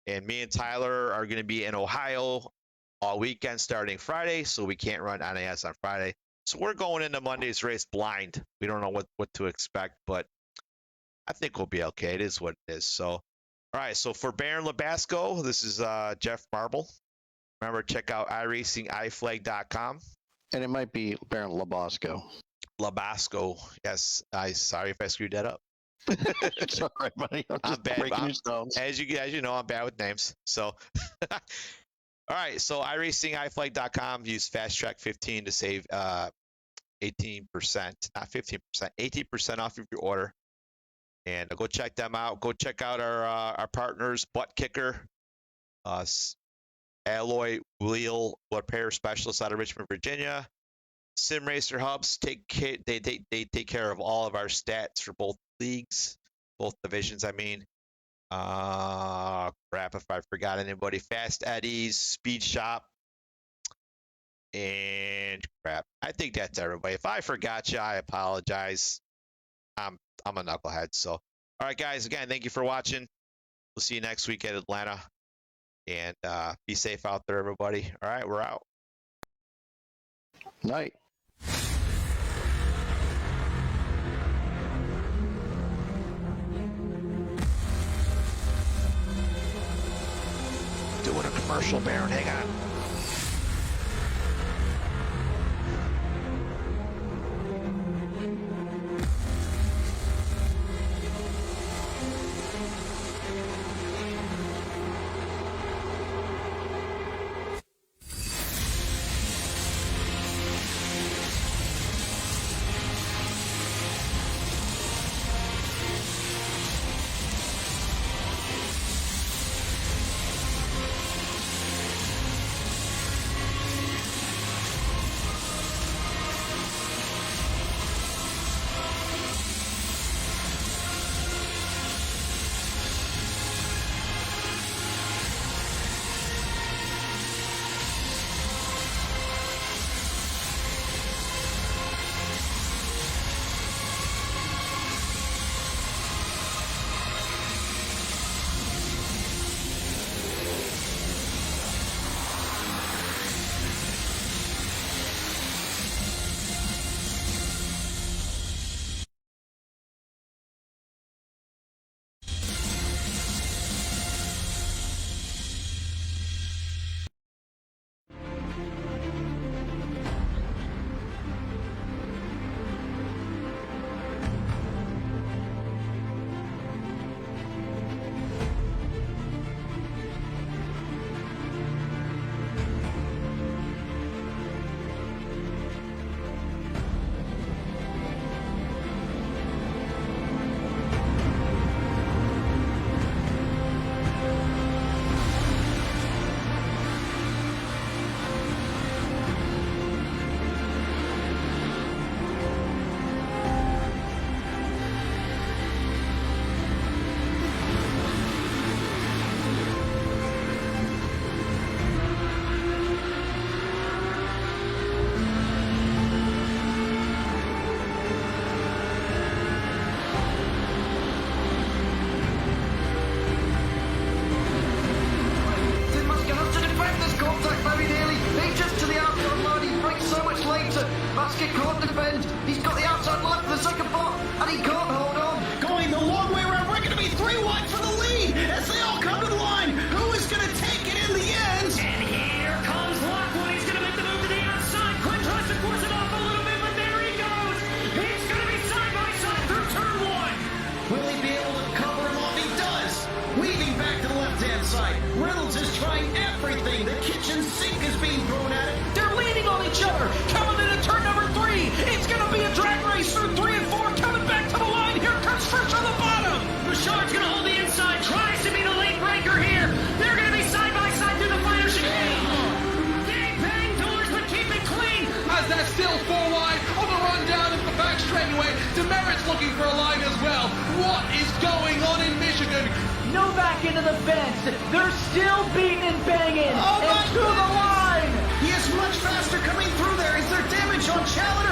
And me and Tyler are going to be in Ohio all weekend starting Friday, so we can't run NIS on Friday. So we're going into Monday's race blind. We don't know what to expect, but I think we'll be okay. It is what it is. So, all right. So for Baron Labasco, this is Jeff Marble. Remember, check out iRacingIFlag.com. And it might be Baron Labasco. Labasco. Yes. Sorry if I screwed that up. It's all right, buddy. I'm bad. As you know, I'm bad with names. So, all right. So iRacingIFlag.com. Use FastTrack 15 to save 18%, not 15%, 18% off of your order. And go check them out. Go check out our partners, Butt Kicker, Alloy Wheel Repair Specialist out of Richmond, Virginia. Sim Racer Hubs they take care of all of our stats for both leagues, both divisions. I mean, crap if I forgot anybody. Fast Eddie's, Speed Shop, and crap. I think that's everybody. If I forgot you, I apologize. I'm a knucklehead. So, all right, guys. Again, thank you for watching. We'll see you next week at Atlanta. And be safe out there, everybody. All right, we're out. Night. Doing a commercial, Baron. Hang on. get caught defend. He's got the outside line for the second block, and he can't hold on. Going the long way around, we're going to be 3 wide for the lead as they all come to the line. Who is going to take it in the end? And here comes Lockwood. He's going to make the move to the outside. Quinn tries to force it off a little bit, but there he goes. He's going to be side by side through turn 1. Will he be able to cover him off? He does. Weaving back to the left-hand side. Reynolds is trying everything. The kitchen sink is being thrown at it. They're leaning on each other. Coming into turn number 3. It's going to be a drag race through 3 and 4. Coming back to the line. Here comes Trish on the bottom. Bouchard's going to hold the inside. Tries to be the late breaker here. They're going to be side by side through the final chicane. They bang doors, but keep it clean. As they're still 4 wide on the run down into the back straightaway. Demerit's looking for a line as well. What is going on in Michigan? No back into the fence. They're still beating and banging. Oh, and my to the line. He is much faster coming through there. Is there damage on Challenger?